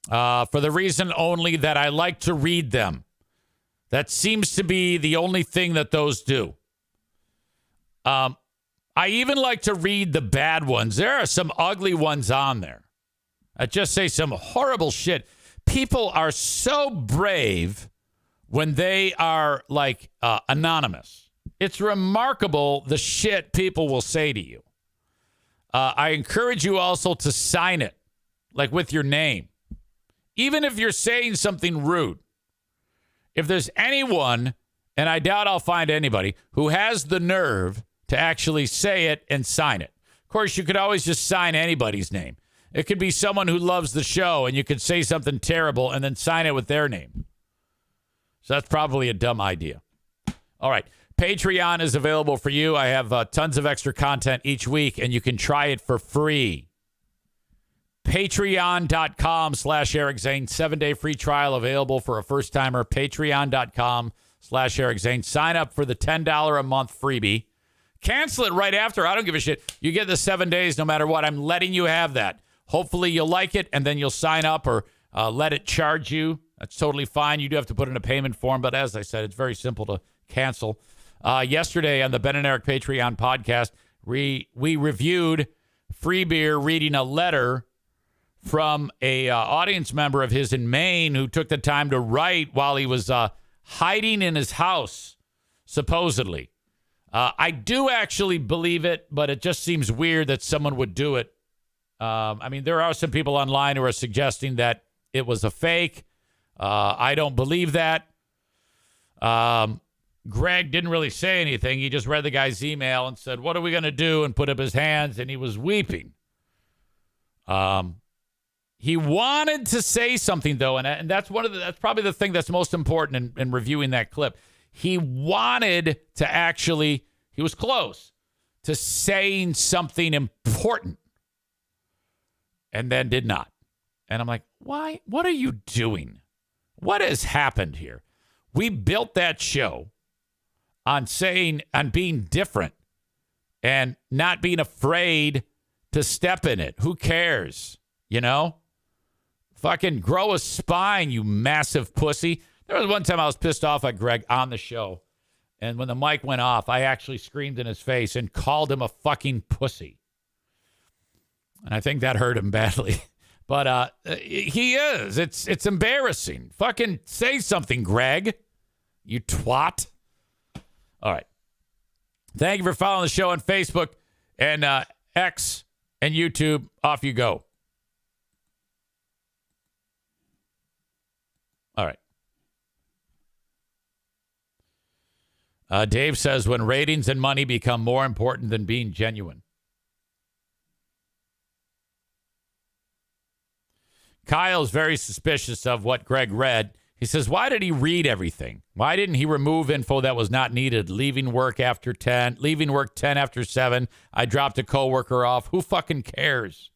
for the reason only that I like to read them. That seems to be the only thing that those do. I even like to read the bad ones. There are some ugly ones on there. I just say some horrible shit. People are so brave when they are like anonymous. It's remarkable the shit people will say to you. I encourage you also to sign it, like with your name. Even if you're saying something rude. If there's anyone, and I doubt I'll find anybody, who has the nerve to actually say it and sign it. Of course, you could always just sign anybody's name. It could be someone who loves the show, and you could say something terrible and then sign it with their name. So that's probably a dumb idea. All right. Patreon is available for you. I have tons of extra content each week, and you can try it for free. Patreon.com/Eric Zane. 7-day free trial available for a first-timer. Patreon.com/Eric Zane. Sign up for the $10 a month freebie. Cancel it right after. I don't give a shit. You get the 7 days no matter what. I'm letting you have that. Hopefully you'll like it, and then you'll sign up or let it charge you. That's totally fine. You do have to put in a payment form, but as I said, it's very simple to cancel. Yesterday on the Ben and Eric Patreon podcast, we reviewed Free Beer reading a letter from a audience member of his in Maine who took the time to write while he was hiding in his house, supposedly. I do actually believe it, but it just seems weird that someone would do it. I mean, there are some people online who are suggesting that it was a fake. I don't believe that. Greg didn't really say anything. He just read the guy's email and said, "What are we going to do?" and put up his hands, and he was weeping. He wanted to say something, though, and that's that's probably the thing that's most important in reviewing that clip. He wanted to actually, he was close to saying something important and then did not. And I'm like, why? What are you doing? What has happened here? We built that show on being different and not being afraid to step in it. Who cares? You know? Fucking grow a spine, you massive pussy. There was one time I was pissed off at Greg on the show. And when the mic went off, I actually screamed in his face and called him a fucking pussy. And I think that hurt him badly. But he is. It's embarrassing. Fucking say something, Greg. You twat. All right. Thank you for following the show on Facebook and X and YouTube. Off you go. All right. Dave says, when ratings and money become more important than being genuine. Kyle's very suspicious of what Greg read. He says, why did he read everything? Why didn't he remove info that was not needed? Leaving work 10 after 7. I dropped a coworker off. Who fucking cares?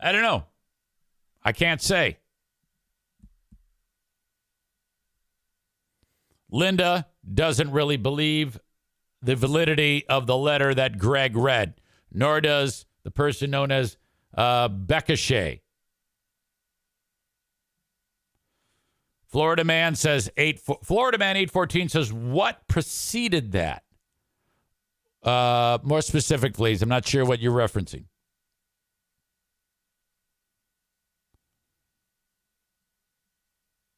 I don't know. I can't say. Linda doesn't really believe the validity of the letter that Greg read, nor does the person known as Becca Shea. Florida Man 814 says, what preceded that? More specific, please. I'm not sure what you're referencing.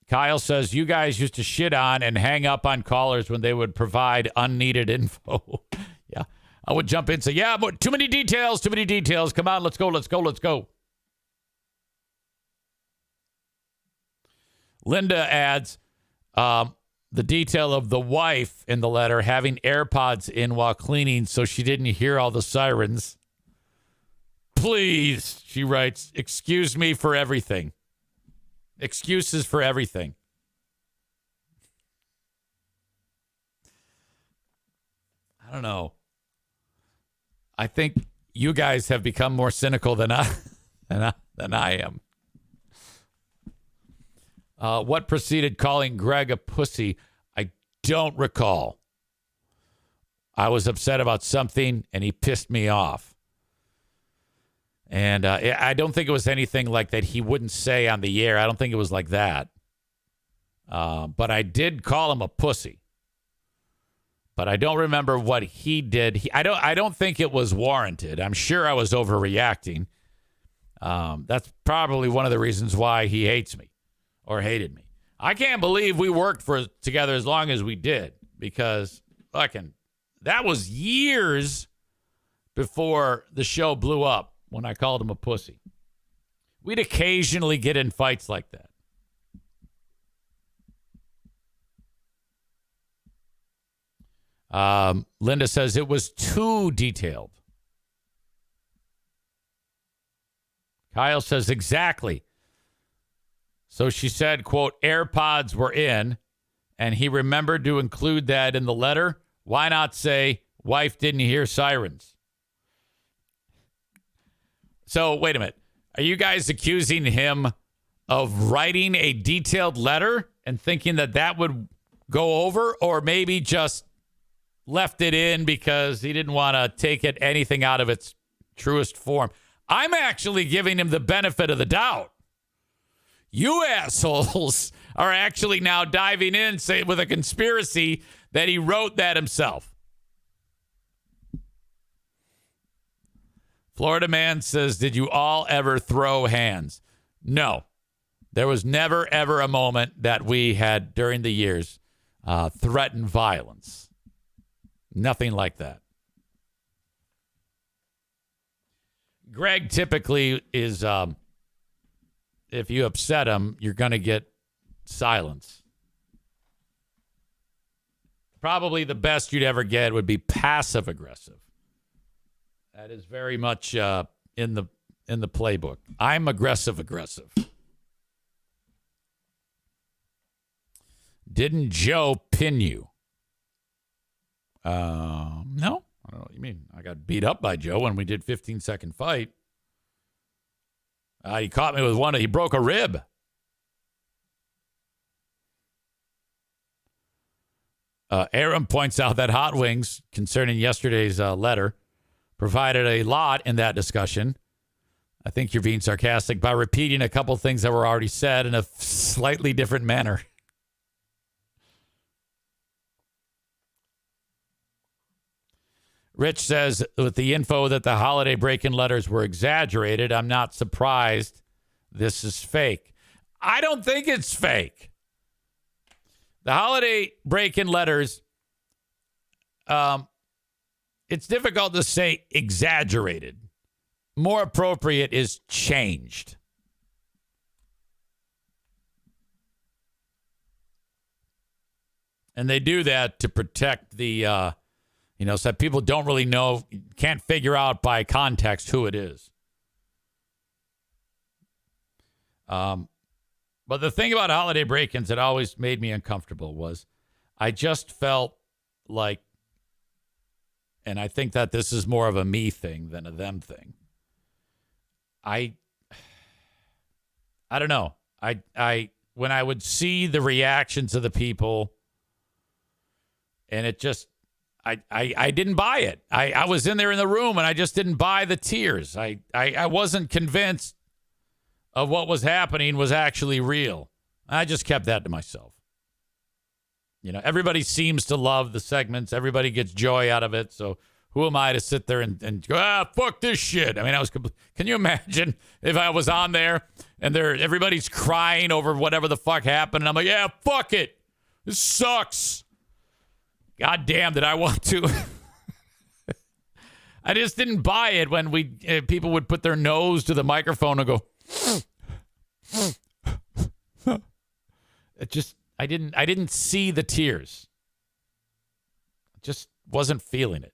Kyle says, you guys used to shit on and hang up on callers when they would provide unneeded info. Yeah. I would jump in and say, yeah, but too many details. Come on, let's go. Linda adds the detail of the wife in the letter having AirPods in while cleaning so she didn't hear all the sirens. Please, she writes, excuse me for everything. Excuses for everything. I don't know. I think you guys have become more cynical than I am. What preceded calling Greg a pussy? I don't recall. I was upset about something and he pissed me off. And I don't think it was anything like that he wouldn't say on the air. I don't think it was like that. But I did call him a pussy. But I don't remember what he did. I don't think it was warranted. I'm sure I was overreacting. That's probably one of the reasons why he hates me or hated me. I can't believe we worked together as long as we did, because that was years before the show blew up when I called him a pussy. We'd occasionally get in fights like that. Linda says it was too detailed. Kyle says exactly. So she said, quote, AirPods were in, and he remembered to include that in the letter. Why not say, wife didn't hear sirens? So wait a minute. Are you guys accusing him of writing a detailed letter and thinking that would go over, or maybe just left it in because he didn't want to take anything out of its truest form? I'm actually giving him the benefit of the doubt. You assholes are actually now diving in, say, with a conspiracy that he wrote that himself. Florida man says, did you all ever throw hands? No. There was never, ever a moment that we had during the years threatened violence. Nothing like that. Greg typically is, if you upset him, you're going to get silence. Probably the best you'd ever get would be passive aggressive. That is very much in the playbook. I'm aggressive. Didn't Joe pin you? No. I don't know what you mean. I got beat up by Joe when we did 15-second fight. He caught me with one. He broke a rib. Aaron points out that Hot Wings, concerning yesterday's letter, provided a lot in that discussion. I think you're being sarcastic by repeating a couple things that were already said in a slightly different manner. Rich says, with the info that the holiday break-in letters were exaggerated, I'm not surprised this is fake. I don't think it's fake. The holiday break-in letters, it's difficult to say exaggerated. More appropriate is changed. And they do that to protect the... so that people don't really know, can't figure out by context who it is. But the thing about holiday break-ins that always made me uncomfortable was I just felt like, and I think that this is more of a me thing than a them thing. I don't know. I when I would see the reactions of the people, and it just, I didn't buy it. I was in there in the room, and I just didn't buy the tears. I wasn't convinced of what was happening was actually real. I just kept that to myself. Everybody seems to love the segments. Everybody gets joy out of it. So who am I to sit there and go, fuck this shit? I mean, can you imagine if I was on there and everybody's crying over whatever the fuck happened, and I'm like, yeah, fuck it. This sucks. God damn, did I want to? I just didn't buy it when people would put their nose to the microphone and go. I didn't see the tears. Just wasn't feeling it.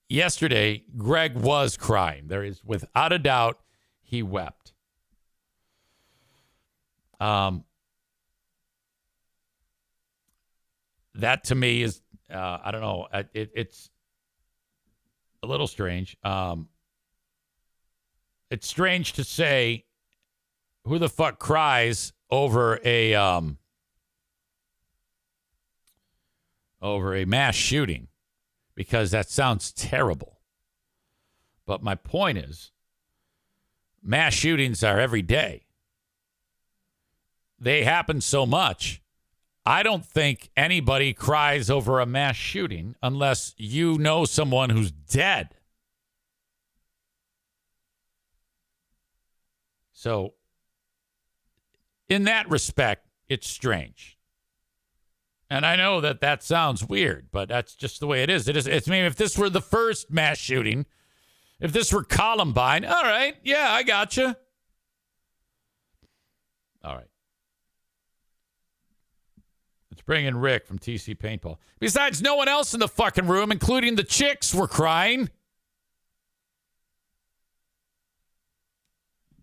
Yesterday, Greg was crying. There is, without a doubt, he wept. That to me is, I don't know. It's a little strange. It's strange to say, who the fuck cries over a mass shooting, because that sounds terrible. But my point is, mass shootings are every day. They happen so much. I don't think anybody cries over a mass shooting unless you know someone who's dead. So, in that respect, it's strange. And I know that sounds weird, but that's just the way it is. It's maybe if this were the first mass shooting, if this were Columbine, all right, yeah, I gotcha. All right. Let's bring in Rick from TC Paintball. Besides, no one else in the fucking room, including the chicks, were crying.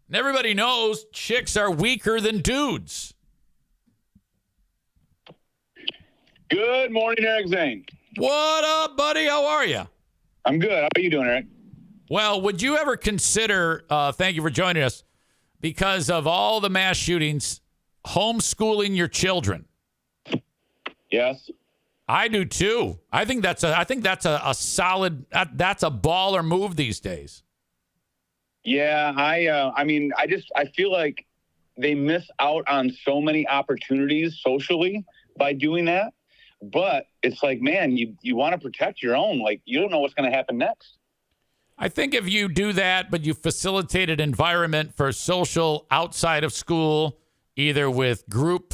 And everybody knows chicks are weaker than dudes. Good morning, Eric Zane. What up, buddy? How are you? I'm good. How are you doing, Eric? Well, would you ever consider, thank you for joining us, because of all the mass shootings, homeschooling your children? Yes. I do too. I think that's a solid, that's a baller move these days. Yeah, I feel like they miss out on so many opportunities socially by doing that. But it's like, man, you want to protect your own. Like, you don't know what's going to happen next. I think if you do that, but you facilitate an environment for social outside of school, either with group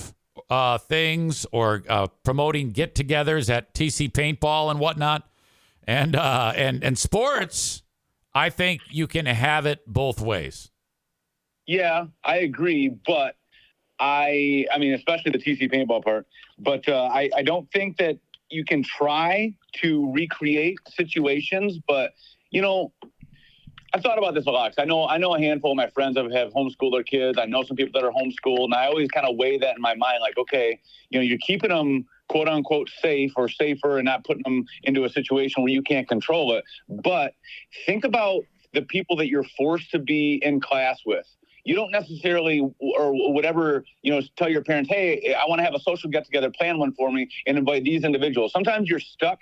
things or promoting get-togethers at TC Paintball and whatnot, and sports, I think you can have it both ways. Yeah, I agree, but I mean, especially the TC Paintball part. But I don't think that you can try to recreate situations. But, you know, I've thought about this a lot. 'Cause I know a handful of my friends that have homeschooled their kids. I know some people that are homeschooled. And I always kind of weigh that in my mind. Like, okay, you know, you're keeping them, quote unquote, safe or safer and not putting them into a situation where you can't control it. But think about the people that you're forced to be in class with. You don't necessarily, or whatever, you know, tell your parents, hey, I want to have a social get-together, plan one for me, and invite these individuals. Sometimes you're stuck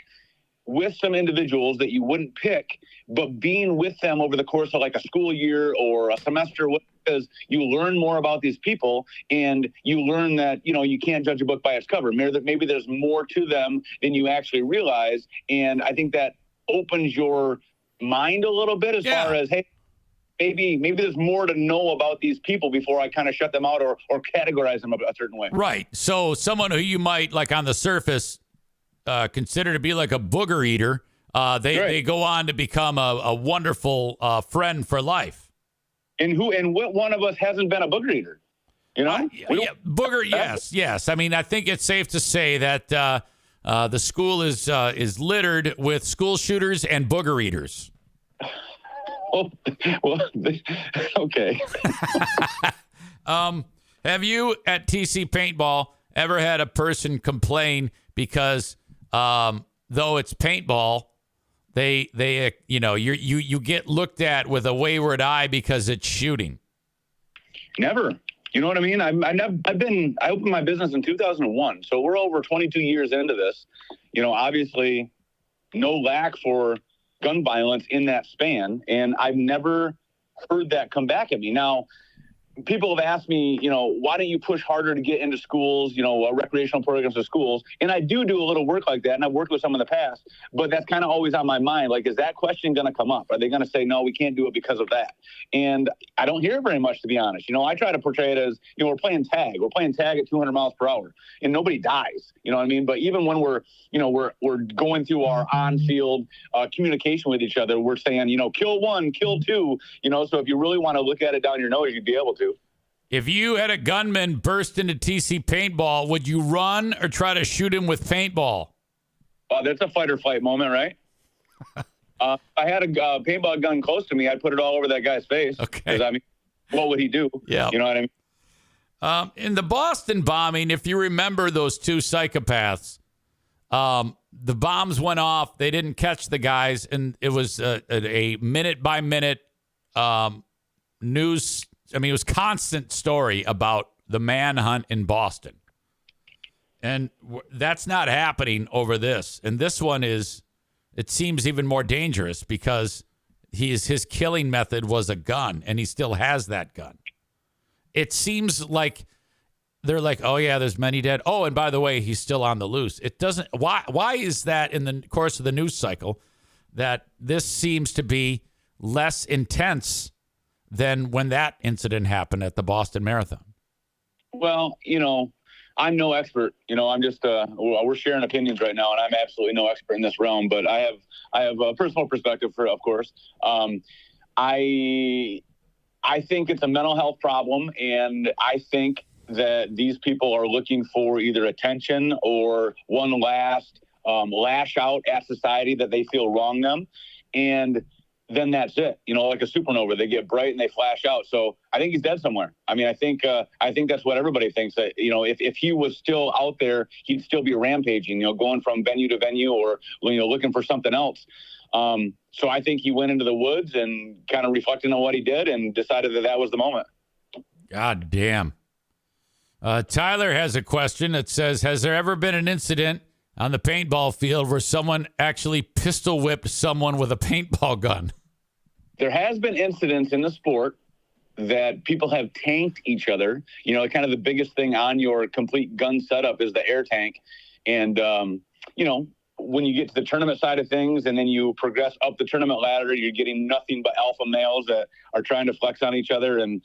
with some individuals that you wouldn't pick, but being with them over the course of like a school year or a semester, because you learn more about these people and you learn that, you know, you can't judge a book by its cover. Maybe there's more to them than you actually realize. And I think that opens your mind a little bit as far as, hey, maybe there's more to know about these people before I kind of shut them out or categorize them a certain way. Right. So someone who you might, like on the surface, consider to be like a booger eater, they go on to become a wonderful friend for life. And what one of us hasn't been a booger eater? You know? Booger, yes. I mean, I think it's safe to say that the school is littered with school shooters and booger eaters. Oh, well, okay. Have you at TC Paintball ever had a person complain because though it's paintball, they you know, you get looked at with a wayward eye because it's shooting? Never. You know what I mean? I opened my business in 2001, so we're over 22 years into this. You know, obviously, no lack for gun violence in that span, and I've never heard that come back at me. Now, people have asked me, you know, why don't you push harder to get into schools, you know, recreational programs to schools? And I do a little work like that, and I've worked with some in the past, but that's kind of always on my mind. Like, is that question going to come up? Are they going to say, no, we can't do it because of that? And I don't hear it very much, to be honest. You know, I try to portray it as, you know, we're playing tag. We're playing tag at 200 miles per hour, and nobody dies. You know what I mean? But even when we're going through our on-field communication with each other, we're saying, you know, kill one, kill two, you know, so if you really want to look at it down your nose, you'd be able to. If you had a gunman burst into TC Paintball, would you run or try to shoot him with paintball? That's a fight or flight moment, right? I had a paintball gun close to me. I'd put it all over that guy's face. Okay. I mean, what would he do? Yeah. You know what I mean? In the Boston bombing, if you remember those two psychopaths, the bombs went off. They didn't catch the guys, and it was a minute-by-minute news. I mean, it was constant story about the manhunt in Boston. And that's not happening over this. And this one is, it seems even more dangerous because his killing method was a gun, and he still has that gun. It seems like they're like, oh yeah, there's many dead. Oh, and by the way, he's still on the loose. It doesn't. Why is that in the course of the news cycle that this seems to be less intense than when that incident happened at the Boston Marathon? Well, I'm no expert. I'm just we're sharing opinions right now, and I'm absolutely no expert in this realm. But I have a personal perspective of course. I think it's a mental health problem, and I think that these people are looking for either attention or one last lash out at society that they feel wronged them, and then that's it. Like a supernova, they get bright and they flash out. So I think he's dead somewhere. I mean, I think that's what everybody thinks, that, if he was still out there, he'd still be rampaging, going from venue to venue or, looking for something else. So I think he went into the woods and kind of reflecting on what he did and decided that was the moment. God damn. Tyler has a question that says, has there ever been an incident on the paintball field where someone actually pistol whipped someone with a paintball gun? There has been incidents in the sport that people have tanked each other. Kind of the biggest thing on your complete gun setup is the air tank. And, when you get to the tournament side of things and then you progress up the tournament ladder, you're getting nothing but alpha males that are trying to flex on each other and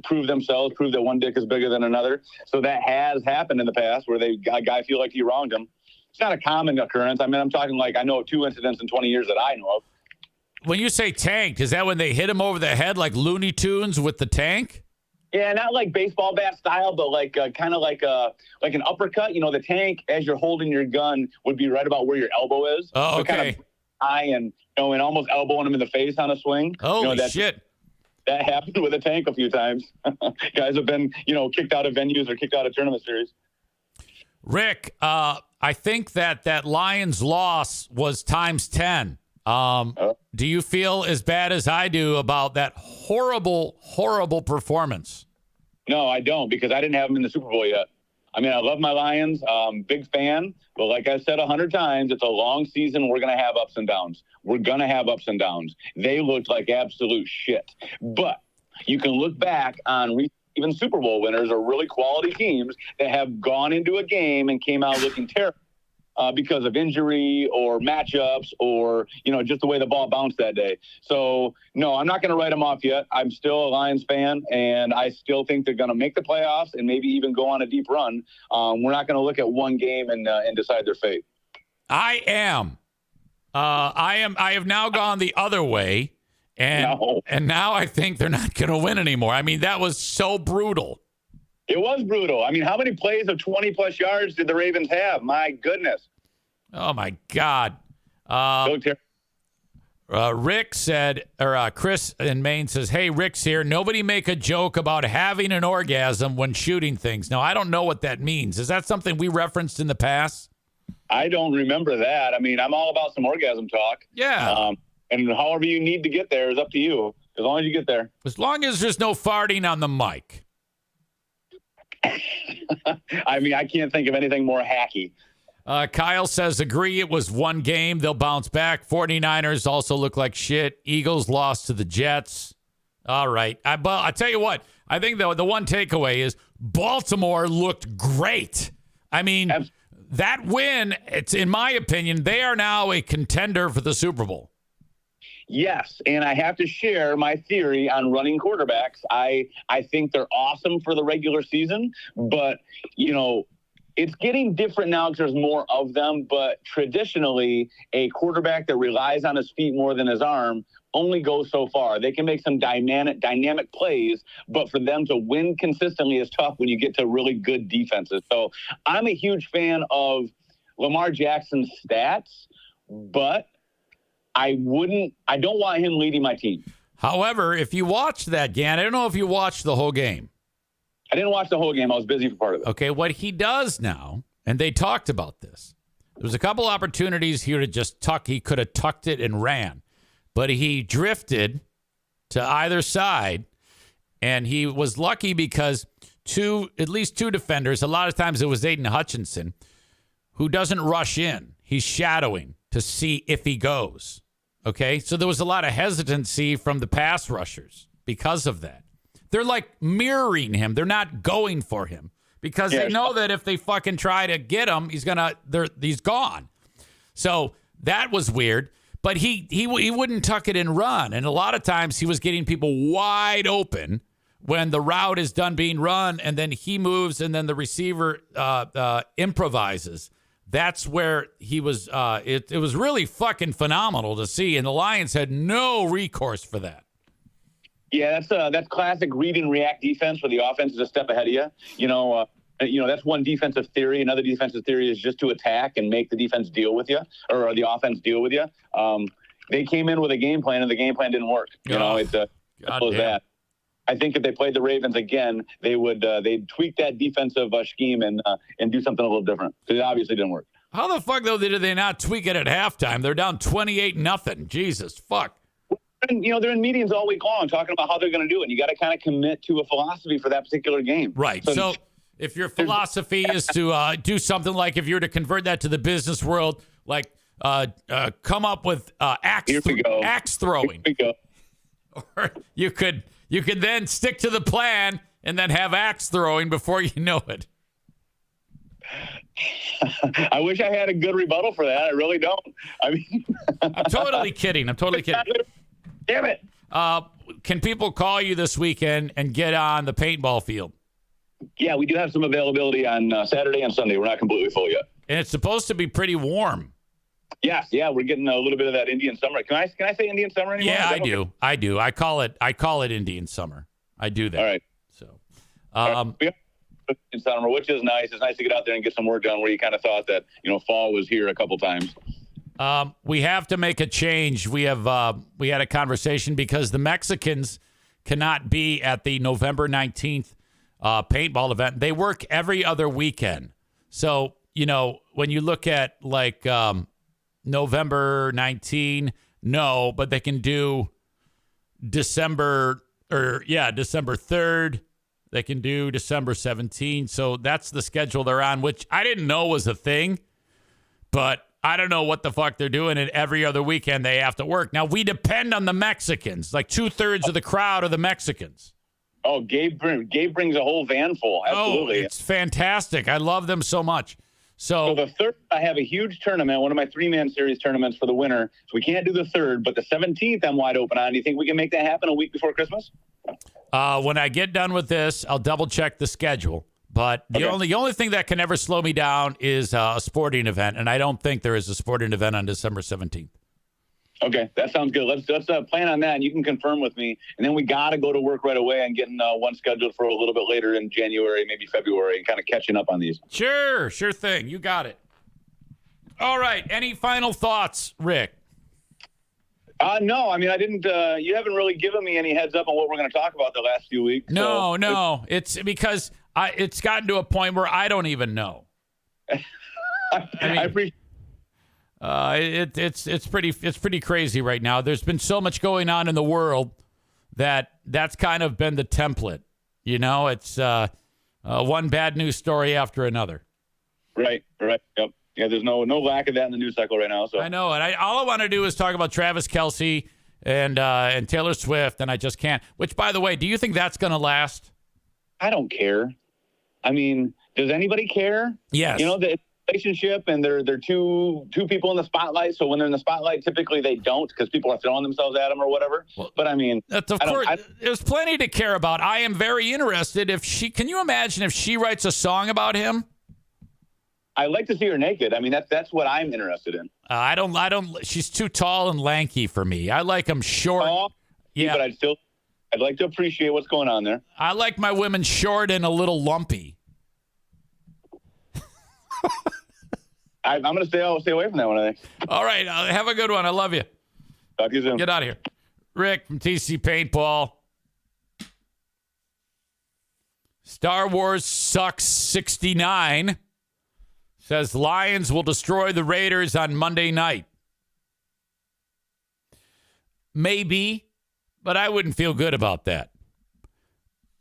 prove themselves, prove that one dick is bigger than another. So that has happened in the past where a guy feel like he wronged him. It's not a common occurrence. I mean, I'm talking like I know of 2 incidents in 20 years that I know of. When you say tanked, is that when they hit him over the head like Looney Tunes with the tank? Yeah, not like baseball bat style, but like kind of like an uppercut. The tank, as you're holding your gun, would be right about where your elbow is. Oh, okay. So kind of high and almost elbowing him in the face on a swing. Holy shit! That happened with a tank a few times. Guys have been kicked out of venues or kicked out of tournament series. Rick, I think that Lions loss was times 10. Do you feel as bad as I do about that horrible, horrible performance? No, I don't, because I didn't have them in the Super Bowl yet. I mean, I love my Lions, big fan, but like I said 100 times, it's a long season. We're going to have ups and downs. They looked like absolute shit. But you can look back on even Super Bowl winners or really quality teams that have gone into a game and came out looking terrible. Because of injury or matchups or, just the way the ball bounced that day. So, no, I'm not going to write them off yet. I'm still a Lions fan, and I still think they're going to make the playoffs and maybe even go on a deep run. We're not going to look at one game and decide their fate. I am. I have now gone the other way, and now I think they're not going to win anymore. I mean, that was so brutal. It was brutal. I mean, how many plays of 20-plus yards did the Ravens have? My goodness. Oh, my God. Rick said, or Chris in Maine says, hey, Rick's here. Nobody make a joke about having an orgasm when shooting things. Now, I don't know what that means. Is that something we referenced in the past? I don't remember that. I mean, I'm all about some orgasm talk. Yeah. And however you need to get there is up to you, as long as you get there. As long as there's no farting on the mic. I mean, I can't think of anything more hacky. Kyle says, agree, it was one game. They'll bounce back. 49ers also look like shit. Eagles lost to the Jets. All right. I tell you what, I think the one takeaway is Baltimore looked great. I mean, that win, it's in my opinion, they are now a contender for the Super Bowl. Yes, and I have to share my theory on running quarterbacks. I think they're awesome for the regular season, but, it's getting different now because there's more of them. But traditionally, a quarterback that relies on his feet more than his arm only goes so far. They can make some dynamic plays, but for them to win consistently is tough when you get to really good defenses. So I'm a huge fan of Lamar Jackson's stats, but I don't want him leading my team. However, if you watched that game, I don't know if you watched the whole game. I didn't watch the whole game. I was busy for part of it. Okay, what he does now, and they talked about this, there was a couple opportunities here to just he could have tucked it and ran, but he drifted to either side, and he was lucky because at least two defenders, a lot of times it was Aiden Hutchinson, who doesn't rush in. He's shadowing to see if he goes. Okay, so there was a lot of hesitancy from the pass rushers because of that. They're like mirroring him. They're not going for him because they know that if they fucking try to get him, he's gone. So that was weird. But he wouldn't tuck it and run, and a lot of times he was getting people wide open when the route is done being run, and then he moves, and then the receiver improvises. That's where he was. It was really fucking phenomenal to see, and the Lions had no recourse for that. Yeah, that's classic read and react defense where the offense is a step ahead of you. That's one defensive theory. Another defensive theory is just to attack and make the defense deal with you, or the offense deal with you. They came in with a game plan, and the game plan didn't work. It's that. I think if they played the Ravens again, they'd tweak that defensive scheme and do something a little different, because it obviously didn't work. How the fuck though did they not tweak it at halftime? They're down 28-0. Jesus fuck. And, they're in meetings all week long talking about how they're going to do it. You got to kind of commit to a philosophy for that particular game. Right. So if your philosophy is to do something like, if you're to convert that to the business world, like come up with axe throwing. Here we go. Or you could then stick to the plan and then have axe throwing before you know it. I wish I had a good rebuttal for that. I really don't. I mean, I'm totally kidding. Damn it. Can people call you this weekend and get on the paintball field? Yeah, we do have some availability on Saturday and Sunday. We're not completely full yet. And it's supposed to be pretty warm. Yes, yeah, we're getting a little bit of that Indian summer. Can I say Indian summer anymore? Yeah, I do. I call it Indian summer. I do that. All right. So, Indian summer, which is nice. It's nice to get out there and get some work done where you kind of thought that, fall was here a couple times. We have to make a change. We had a conversation because the Mexicans cannot be at the November 19th paintball event. They work every other weekend. So, when you look at like November 19, no, but they can do December 3rd. They can do December 17th. So that's the schedule they're on, which I didn't know was a thing, but I don't know what the fuck they're doing. And every other weekend they have to work. Now, we depend on the Mexicans. Like 2/3 of the crowd are the Mexicans. Oh, Gabe brings a whole van full. Absolutely. Oh, it's fantastic. I love them so much. So the 3rd, I have a huge tournament, one of my 3-man series tournaments for the winter. So we can't do the 3rd, but the 17th I'm wide open on. Do you think we can make that happen a week before Christmas? When I get done with this, I'll double check the schedule. But the only thing that can ever slow me down is a sporting event, and I don't think there is a sporting event on December 17th. Okay, that sounds good. Let's plan on that, and you can confirm with me. And then we got to go to work right away and getting one scheduled for a little bit later in January, maybe February, and kind of catching up on these. Sure thing. You got it. All right. Any final thoughts, Rick? No, I mean, I didn't. You haven't really given me any heads up on what we're going to talk about the last few weeks. No. It's because it's gotten to a point where I don't even know. I appreciate. It's pretty crazy right now. There's been so much going on in the world that's kind of been the template. It's one bad news story after another. Right. Yep. Yeah, there's no lack of that in the news cycle right now. So I know, and all I want to do is talk about Travis Kelce and Taylor Swift, and I just can't. Which, by the way, do you think that's going to last? I don't care. I mean, does anybody care? Yes. The relationship, and they're two people in the spotlight. So when they're in the spotlight, typically they don't, because people are throwing themselves at them or whatever. Well, but I mean, of course, there's plenty to care about. I am very interested. Can you imagine if she writes a song about him? I like to see her naked. I mean, that's what I'm interested in. I don't. She's too tall and lanky for me. I like them short. Yeah, but I'd like to appreciate what's going on there. I like my women short and a little lumpy. I'm going to stay away from that one, I think. All right. Have a good one. I love you. Talk to you soon. Get out of here. Rick from TC Paintball. Star Wars sucks 69. Says Lions will destroy the Raiders on Monday night. Maybe, but I wouldn't feel good about that.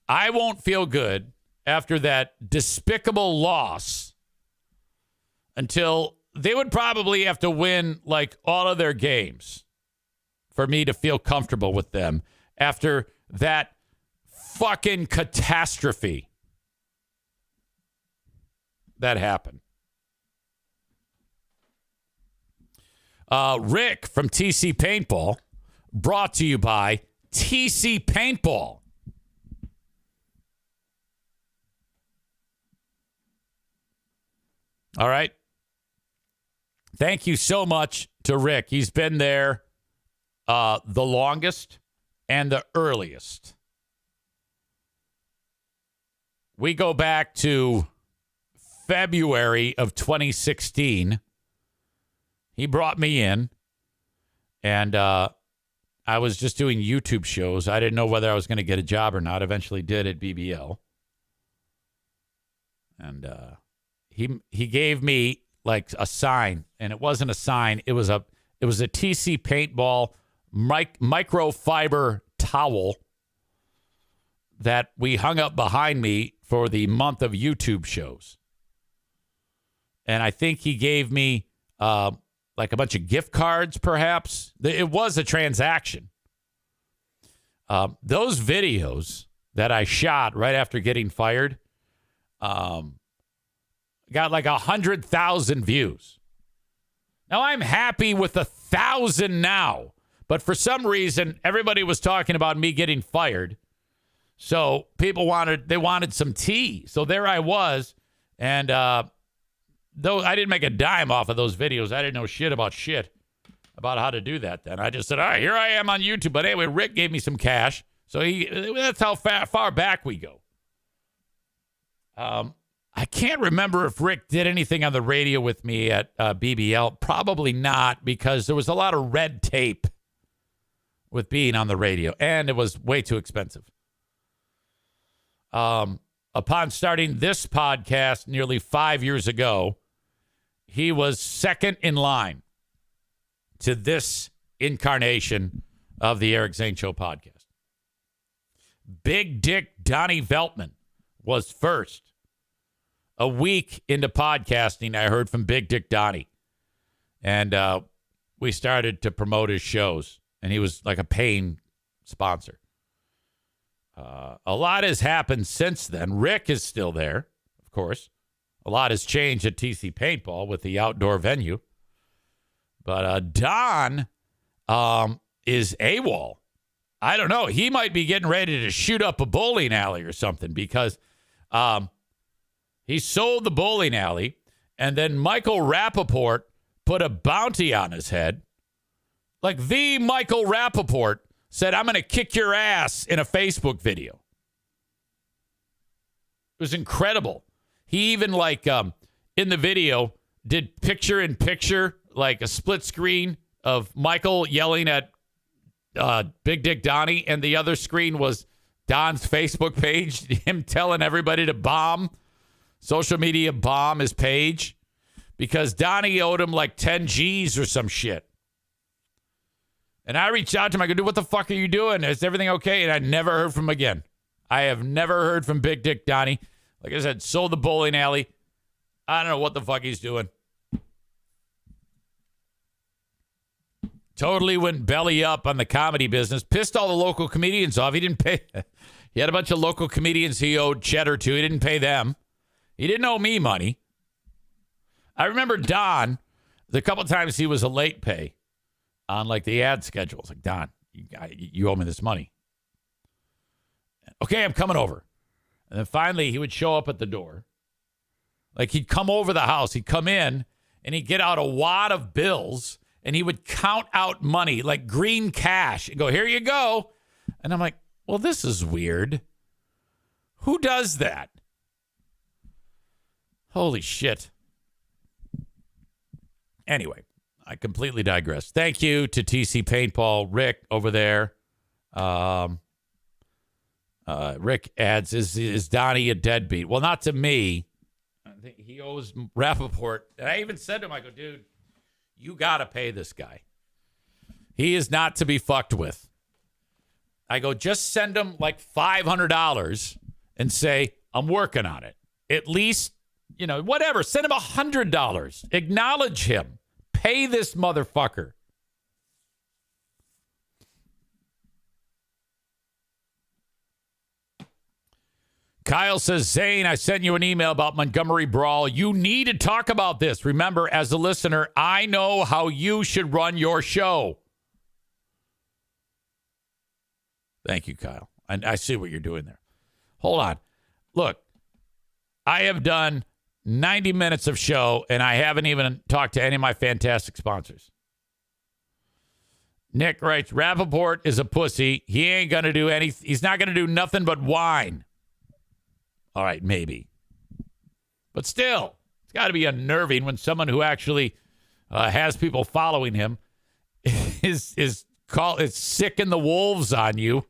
I won't feel good after that despicable loss until they would probably have to win like all of their games. for me to feel comfortable with them after that fucking catastrophe that happened. Rick from TC Paintball, brought to you by TC Paintball. All right. Thank you so much to Rick. He's been there the longest and the earliest. We go back to February of 2016. He brought me in, and I was just doing YouTube shows. I didn't know whether I was going to get a job or not. Eventually did at BBL. And he gave me like a sign, and it wasn't a sign. It was a TC Paintball microfiber towel that we hung up behind me for the month of YouTube shows. And I think he gave me like a bunch of gift cards, perhaps. It was a transaction. Those videos that I shot right after getting fired got like 100,000 views. Now, I'm happy with 1,000 now. But for some reason, everybody was talking about me getting fired. So people wanted some tea. So there I was. And though I didn't make a dime off of those videos, I didn't know shit about how to do that then. I just said, all right, here I am on YouTube. But anyway, Rick gave me some cash. So that's how far back we go. I can't remember if Rick did anything on the radio with me at BBL. Probably not, because there was a lot of red tape with being on the radio, and it was way too expensive. Upon starting this podcast nearly 5 years ago, he was second in line to this incarnation of the Eric Zane Show podcast. Big Dick Donnie Veltman was first. A week into podcasting, I heard from Big Dick Donnie. And we started to promote his shows. And he was like a paying sponsor. A lot has happened since then. Rick is still there, of course. A lot has changed at TC Paintball with the outdoor venue. But Don is AWOL. I don't know. He might be getting ready to shoot up a bowling alley or something, because he sold the bowling alley, and then Michael Rappaport put a bounty on his head. Like the Michael Rappaport said, I'm going to kick your ass in a Facebook video. It was incredible. He even in the video did picture-in-picture, like a split screen of Michael yelling at Big Dick Donnie, and the other screen was Don's Facebook page, him telling everybody to bomb, social media bomb his page, because Donnie owed him like 10 G's or some shit. And I reached out to him. I go, dude, what the fuck are you doing? Is everything okay? And I never heard from him again. I have never heard from Big Dick Donnie. Like I said, sold the bowling alley. I don't know what the fuck he's doing. Totally went belly up on the comedy business. Pissed all the local comedians off. He didn't pay. He had a bunch of local comedians he owed cheddar to. He didn't pay them. He didn't owe me money. I remember Don, the couple times he was a late pay on like the ad schedule. It's like, Don, you owe me this money. Okay, I'm coming over. And then finally he would show up at the door. Like he'd come over the house. He'd come in and he'd get out a wad of bills and he would count out money like green cash and go, here you go. And I'm like, well, this is weird. Who does that? Holy shit. Anyway, I completely digress. Thank you to TC Paintball, Rick over there. Rick adds, is Donnie a deadbeat? Well, not to me. I think he owes Rappaport. And I even said to him, I go, dude, you got to pay this guy. He is not to be fucked with. I go, just send him like $500 and say, I'm working on it. At least, whatever. Send him $100. Acknowledge him. Pay this motherfucker. Kyle says, Zane, I sent you an email about Montgomery Brawl. You need to talk about this. Remember, as a listener, I know how you should run your show. Thank you, Kyle. I see what you're doing there. Hold on. Look, I have done 90 minutes of show, and I haven't even talked to any of my fantastic sponsors. Nick writes, Rappaport is a pussy. He ain't going to do anything. He's not going to do nothing but whine. All right, maybe. But still, it's got to be unnerving when someone who actually has people following him is sicking the wolves on you.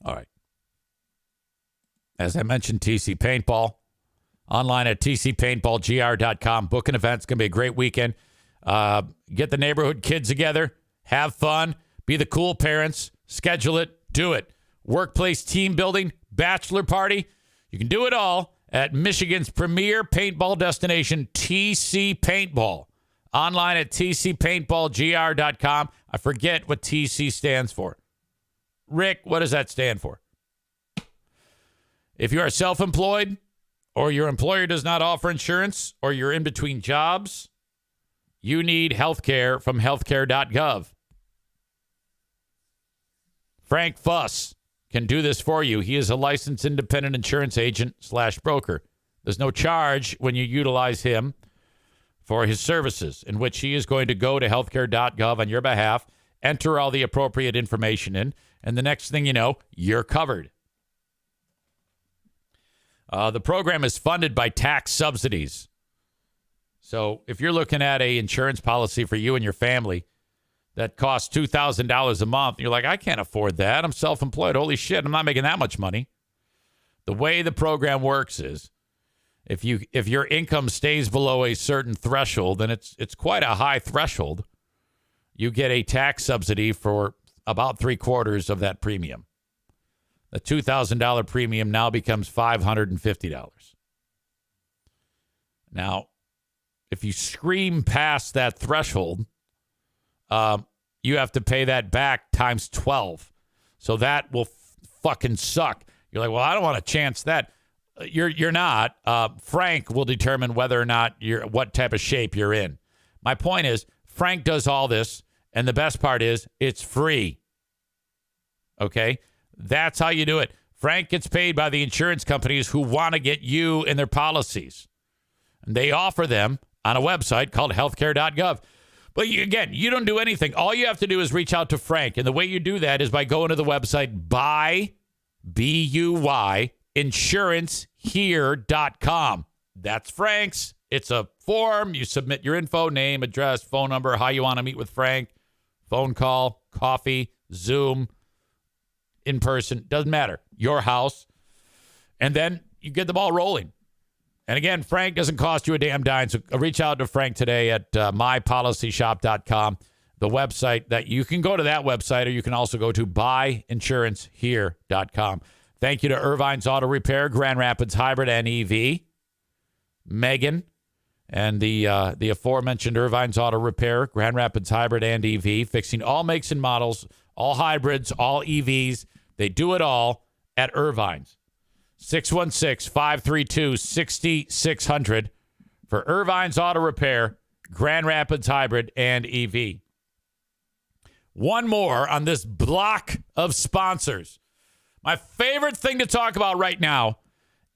All right. As I mentioned, TC Paintball. Online at tcpaintballgr.com. Booking events. It's going to be a great weekend. Get the neighborhood kids together. Have fun. Be the cool parents. Schedule it. Do it. Workplace team building. Bachelor party. You can do it all at Michigan's premier paintball destination, TC Paintball. Online at tcpaintballgr.com. I forget what TC stands for. Rick, what does that stand for? If you are self-employed, or your employer does not offer insurance, or you're in between jobs, you need health care from healthcare.gov. Frank Fuss can do this for you. He is a licensed independent insurance agent / broker. There's no charge when you utilize him for his services, in which he is going to go to healthcare.gov on your behalf, enter all the appropriate information in, and the next thing you know, you're covered. The program is funded by tax subsidies. So if you're looking at an insurance policy for you and your family that costs $2,000 a month, you're like, I can't afford that. I'm self-employed. Holy shit, I'm not making that much money. The way the program works is if your income stays below a certain threshold, and it's quite a high threshold, you get a tax subsidy for about 3/4 of that premium. The $2,000 premium now becomes $550. Now, if you scream past that threshold, you have to pay that back times 12. So that will fucking suck. You're like, well, I don't want to chance that. You're not. Frank will determine whether or not what type of shape you're in. My point is, Frank does all this, and the best part is it's free. Okay? That's how you do it. Frank gets paid by the insurance companies who want to get you in their policies. And they offer them on a website called healthcare.gov. But you don't do anything. All you have to do is reach out to Frank. And the way you do that is by going to the website buy, B-U-Y, insurancehere.com. That's Frank's. It's a form. You submit your info, name, address, phone number, how you want to meet with Frank, phone call, coffee, Zoom, in person, doesn't matter, your house, and then you get the ball rolling. And again, Frank doesn't cost you a damn dime, so reach out to Frank today at mypolicyshop.com, the website that you can go to that website, or you can also go to buyinsurancehere.com. Thank you to Irvine's Auto Repair, Grand Rapids Hybrid and EV, Megan, and the aforementioned Irvine's Auto Repair, Grand Rapids Hybrid and EV, fixing all makes and models, all hybrids, all EVs. They do it all at Irvine's. 616-532-6600 for Irvine's Auto Repair, Grand Rapids Hybrid, and EV. One more on this block of sponsors. My favorite thing to talk about right now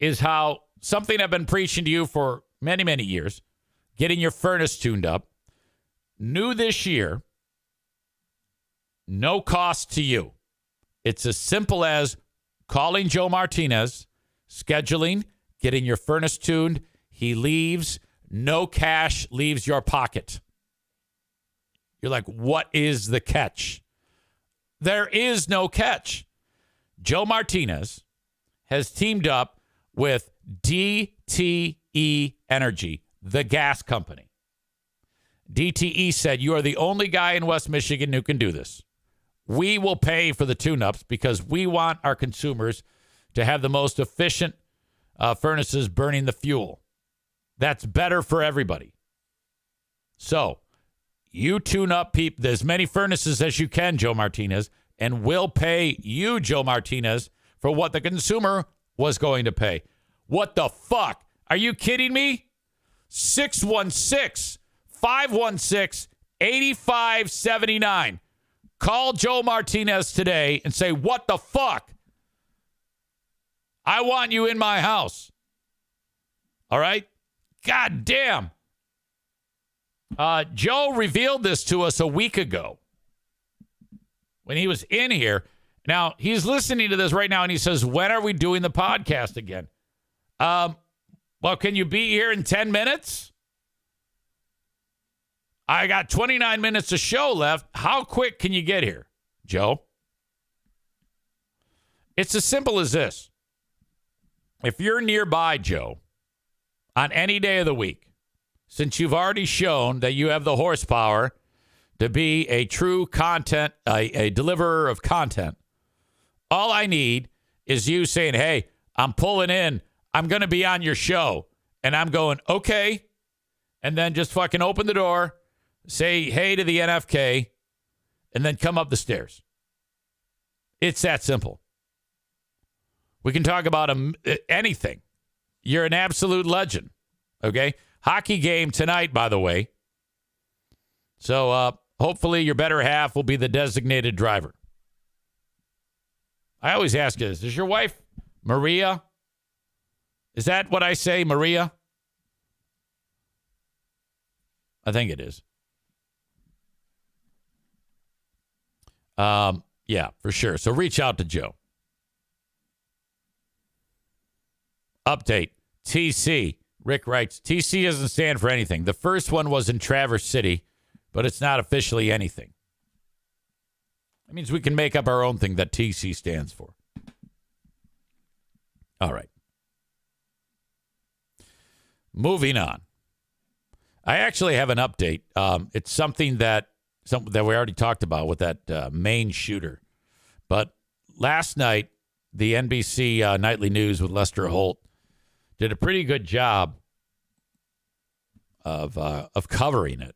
is how something I've been preaching to you for many, many years, getting your furnace tuned up. New this year, no cost to you. It's as simple as calling Joe Martinez, scheduling, getting your furnace tuned. He leaves. No cash leaves your pocket. You're like, what is the catch? There is no catch. Joe Martinez has teamed up with DTE Energy, the gas company. DTE said, you are the only guy in West Michigan who can do this. We will pay for the tune-ups because we want our consumers to have the most efficient furnaces burning the fuel. That's better for everybody. So you tune up as many furnaces as you can, Joe Martinez. and will pay you, Joe Martinez, for what the consumer was going to pay. What the fuck? Are you kidding me? 616-516-8579. Call Joe Martinez today and say, what the fuck? I want you in my house. All right? God damn. Joe revealed this to us a week ago when he was in here. Now, he's listening to this right now, and he says, when are we doing the podcast again? Well, can you be here in 10 minutes? I got 29 minutes of show left. How quick can you get here, Joe? It's as simple as this. If you're nearby, Joe, on any day of the week, since you've already shown that you have the horsepower to be a true content, a deliverer of content, all I need is you saying, hey, I'm pulling in. I'm going to be on your show. And I'm going, okay. And then just fucking open the door, say hey to the NFK, and then come up the stairs. It's that simple. We can talk about anything. You're an absolute legend. Okay? Hockey game tonight, by the way. So hopefully your better half will be the designated driver. I always ask you this. Is your wife Maria? Is that what I say, Maria? I think it is. Yeah, for sure. So reach out to Joe. Update. TC. Rick writes, TC doesn't stand for anything. The first one was in Traverse City, but it's not officially anything. That means we can make up our own thing that TC stands for. All right. Moving on. I actually have an update. It's something that we already talked about with that Maine shooter. But last night, the NBC Nightly News with Lester Holt did a pretty good job of covering it.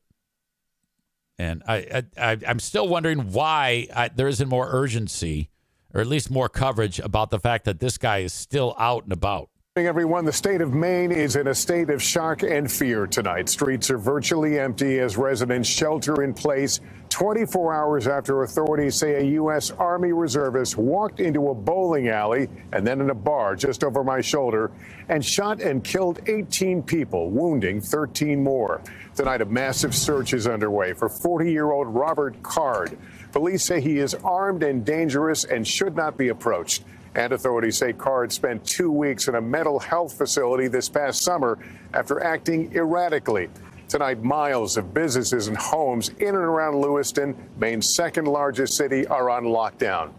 And I'm still wondering why there isn't more urgency, or at least more coverage about the fact that this guy is still out and about. Everyone, the state of Maine is in a state of shock and fear tonight. Streets are virtually empty as residents shelter in place 24 hours after authorities say a U.S. Army reservist walked into a bowling alley and then in a bar just over my shoulder and shot and killed 18 people, wounding 13 more. Tonight, a massive search is underway for 40-year-old Robert Card. Police say he is armed and dangerous and should not be approached. And authorities say Card spent 2 weeks in a mental health facility this past summer after acting erratically. Tonight, miles of businesses and homes in and around Lewiston, Maine's second largest city, are on lockdown,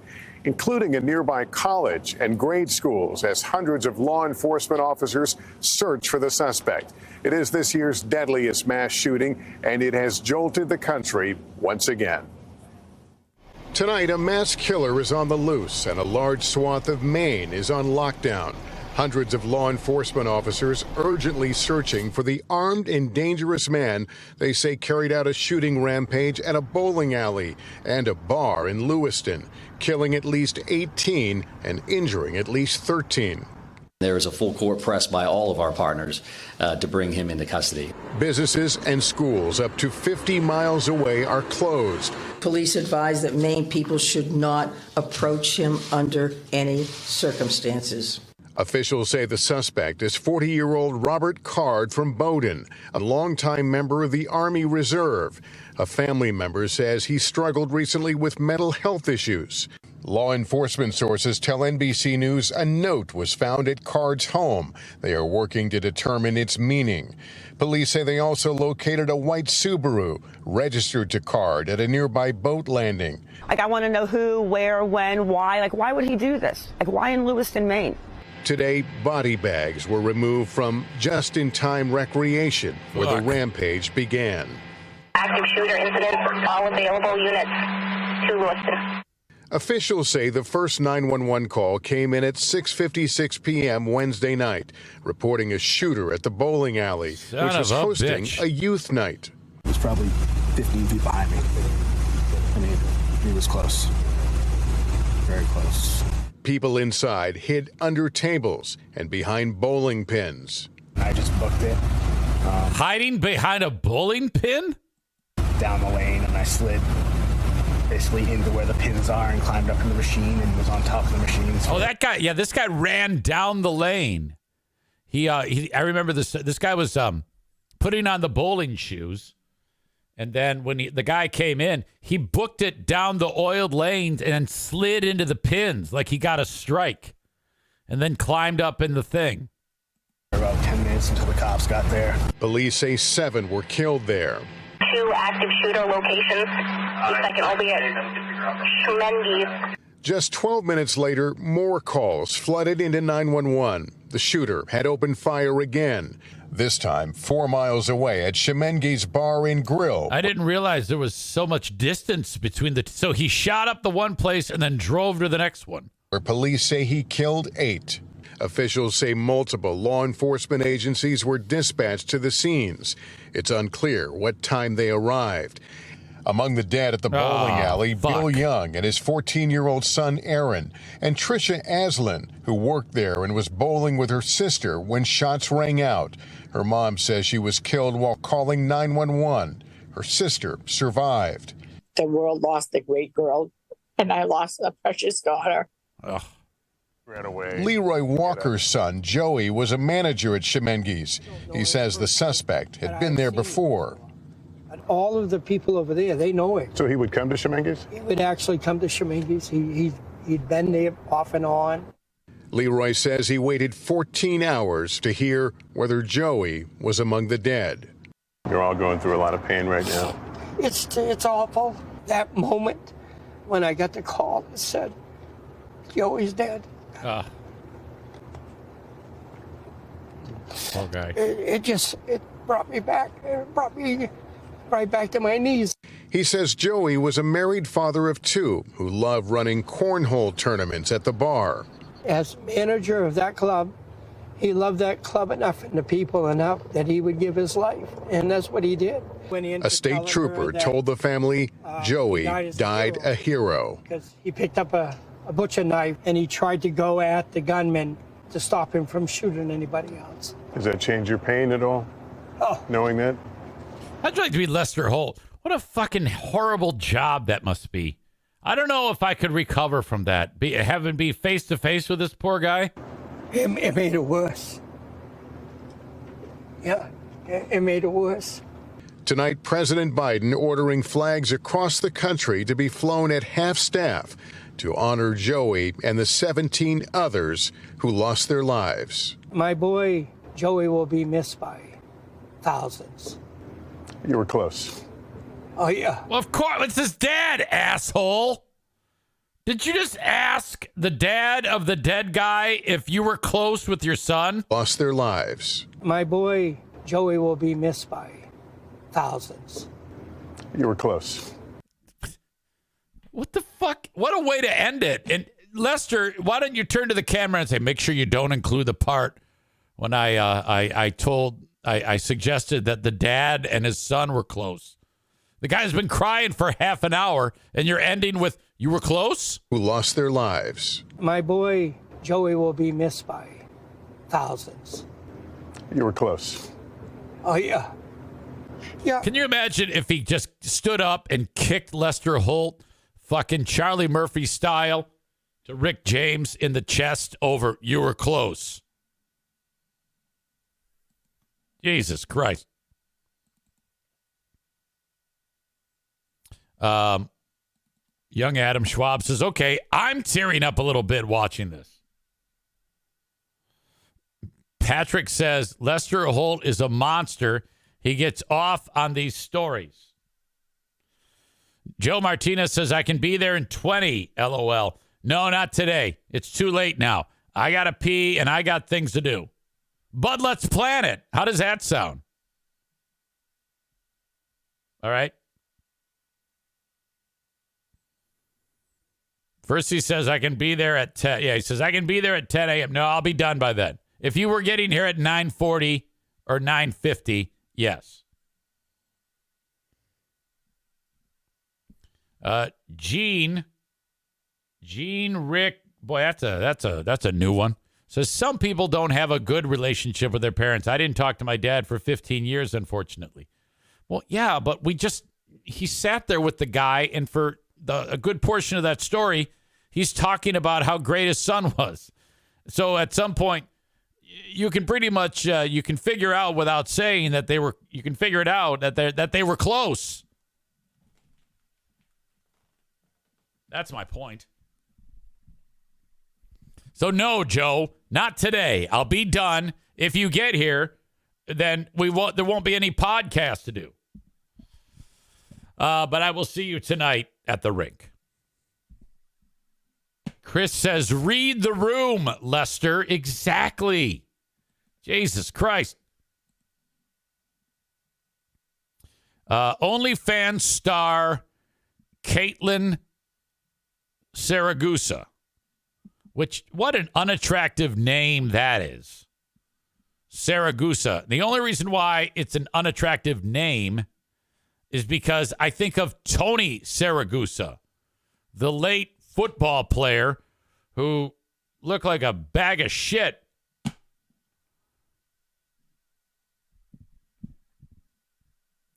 including a nearby college and grade schools, as hundreds of law enforcement officers search for the suspect. It is this year's deadliest mass shooting, and it has jolted the country once again. Tonight, a mass killer is on the loose, and a large swath of Maine is on lockdown. Hundreds of law enforcement officers urgently searching for the armed and dangerous man they say carried out a shooting rampage at a bowling alley and a bar in Lewiston, killing at least 18 and injuring at least 13. There is a full court press by all of our partners to bring him into custody. Businesses and schools up to 50 miles away are closed. Police advise that Maine people should not approach him under any circumstances. Officials say the suspect is 40-year-old Robert Card from Bowdoin, a longtime member of the Army Reserve. A family member says he struggled recently with mental health issues. Law enforcement sources tell NBC News a note was found at Card's home. They are working to determine its meaning. Police say they also located a white Subaru registered to Card at a nearby boat landing. I want to know who, where, when, why. Why would he do this? Why in Lewiston, Maine? Today, body bags were removed from just-in-time recreation where the rampage began. Active shooter incident, all available units to Lewiston. Officials say the first 911 call came in at 6:56 p.m. Wednesday night, reporting a shooter at the bowling alley, which was hosting a youth night. He was probably 15 feet behind me. I mean, he was close. very close. People inside hid under tables and behind bowling pins. I just booked it. Hiding behind a bowling pin? Down the lane, and I slid basically into where the pins are and climbed up in the machine and was on top of the machine. Oh, that guy. Yeah, this guy ran down the lane. I remember this. This guy was putting on the bowling shoes, and then when the guy came in, he booked it down the oiled lanes and slid into the pins like he got a strike, and then climbed up in the thing. About 10 minutes until the cops got there. Police say 7 were killed there. 2 active shooter locations. The second will be at Shemenges. Just 12 minutes later, more calls flooded into 911. The shooter had opened fire again, this time 4 miles away at Shemenges Bar and Grill. I didn't realize there was so much distance between the so he shot up the one place and then drove to the next one. Where police say he killed 8. Officials say multiple law enforcement agencies were dispatched to the scenes. It's unclear what time they arrived. Among the dead at the bowling alley, Bill Young and his 14-year-old son, Aaron, and Tricia Aslin, who worked there and was bowling with her sister when shots rang out. Her mom says she was killed while calling 911. Her sister survived. The world lost a great girl, and I lost a precious daughter. Ugh. Right away. Leroy Walker's son, Joey, was a manager at Shemenges. He says the suspect had been there before. All of the people over there, they know it. So he would come to Shemenges? He would actually come to Shemenges. He'd been there off and on. Leroy says he waited 14 hours to hear whether Joey was among the dead. You're all going through a lot of pain right now. It's awful. That moment when I got the call and said, Joey's dead. Poor guy. It brought me back. It brought me right back to my knees. He says Joey was a married father of 2 who loved running cornhole tournaments at the bar. As manager of that club, he loved that club enough and the people enough that he would give his life. And that's what he did. A state trooper told the family Joey died a hero. Because he picked up a butcher knife and he tried to go at the gunman to stop him from shooting anybody else. Does that change your pain at all? Oh. Knowing that? I'd like to be Lester Holt. What a fucking horrible job that must be. I don't know if I could recover from that. Having be face to face with this poor guy. It made it worse. Yeah, it made it worse. Tonight, President Biden ordering flags across the country to be flown at half-staff to honor Joey and the 17 others who lost their lives. My boy, Joey, will be missed by thousands. You were close. Oh, yeah. Well, of course. It's his dad, asshole. Did you just ask the dad of the dead guy if you were close with your son? Lost their lives. My boy, Joey, will be missed by thousands. You were close. What the fuck? What a way to end it. And Lester, why don't you turn to the camera and say, make sure you don't include the part when I suggested that the dad and his son were close. The guy's been crying for half an hour, and you're ending with, you were close? Who lost their lives. My boy, Joey, will be missed by thousands. You were close. Oh, yeah. Yeah. Can you imagine if he just stood up and kicked Lester Holt, fucking Charlie Murphy style, to Rick James in the chest over, you were close? Jesus Christ. Young Adam Schwab says, okay, I'm tearing up a little bit watching this. Patrick says, Lester Holt is a monster. He gets off on these stories. Joe Martinez says, I can be there in 20, LOL. No, not today. It's too late now. I got to pee and I got things to do. But let's plan it. How does that sound? All right. First he says, I can be there at 10. Yeah, he says, I can be there at 10 a.m. No, I'll be done by then. If you were getting here at 9:40 or 9:50, yes. Gene Gene Rick, boy, that's a new one. Says some people don't have a good relationship with their parents. I didn't talk to my dad for 15 years, unfortunately. Well, yeah, but he sat there with the guy, and for a good portion of that story, he's talking about how great his son was. So at some point, you can pretty much you can figure out without saying that you can figure it out that they were close. That's my point. So no, Joe, not today. I'll be done. If you get here, then there won't be any podcast to do. But I will see you tonight at the rink. Chris says, read the room, Lester. Exactly. Jesus Christ. OnlyFans star Caitlin Saragusa. What an unattractive name that is. Saragusa. The only reason why it's an unattractive name is because I think of Tony Saragusa, the late football player who looked like a bag of shit.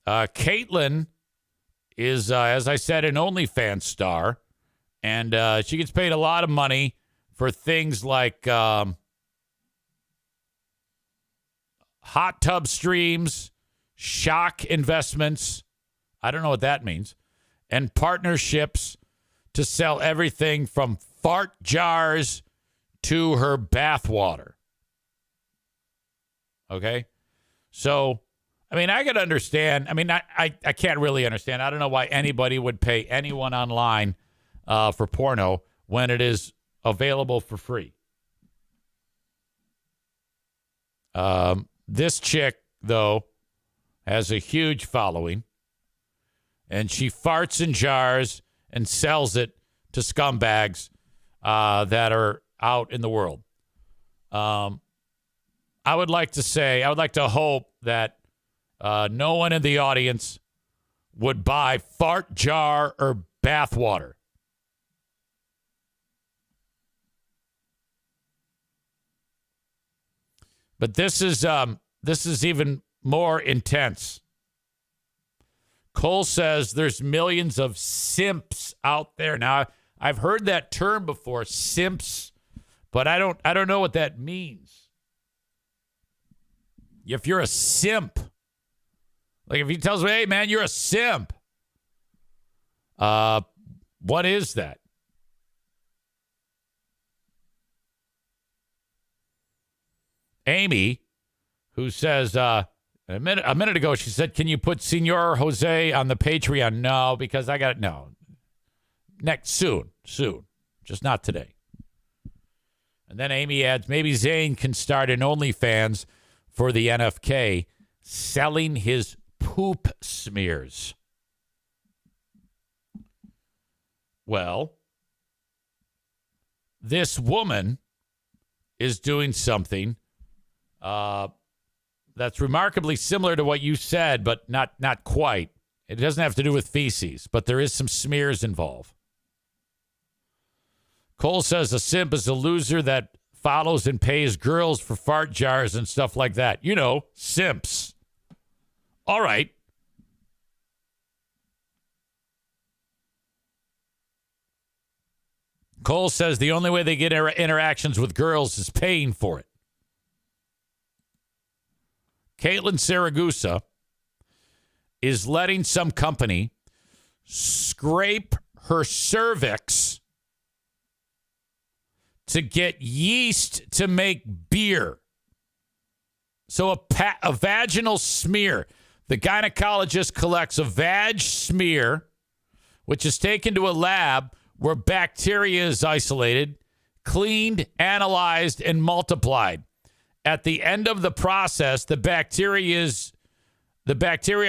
Caitlin is, as I said, an OnlyFans star, and she gets paid a lot of money for things like hot tub streams, shock investments. I don't know what that means. And partnerships to sell everything from fart jars to her bath water. Okay? So, I mean, I could understand. I mean, I can't really understand. I don't know why anybody would pay anyone online for porno when it is available for free. This chick, though, has a huge following, and she farts in jars and sells it to scumbags that are out in the world. I would like to hope that no one in the audience would buy fart jar or bath water. But this is even more intense. Cole says there's millions of simps out there. Now, I've heard that term before, simps, but I don't know what that means. If you're a simp, like if he tells me, hey man, you're a simp, what is that? Amy, who says a minute ago, she said, can you put Senor Jose on the Patreon? No, because next soon, just not today. And then Amy adds, maybe Zane can start an OnlyFans for the NFK selling his poop smears. Well, this woman is doing something that's remarkably similar to what you said, but not quite. It doesn't have to do with feces, but there is some smears involved. Cole says a simp is a loser that follows and pays girls for fart jars and stuff like that. You know, simps. All right. Cole says the only way they get interactions with girls is paying for it. Caitlin Saragusa is letting some company scrape her cervix to get yeast to make beer. So a vaginal smear. The gynecologist collects a vag smear, which is taken to a lab where bacteria is isolated, cleaned, analyzed, and multiplied. At the end of the process, the bacteria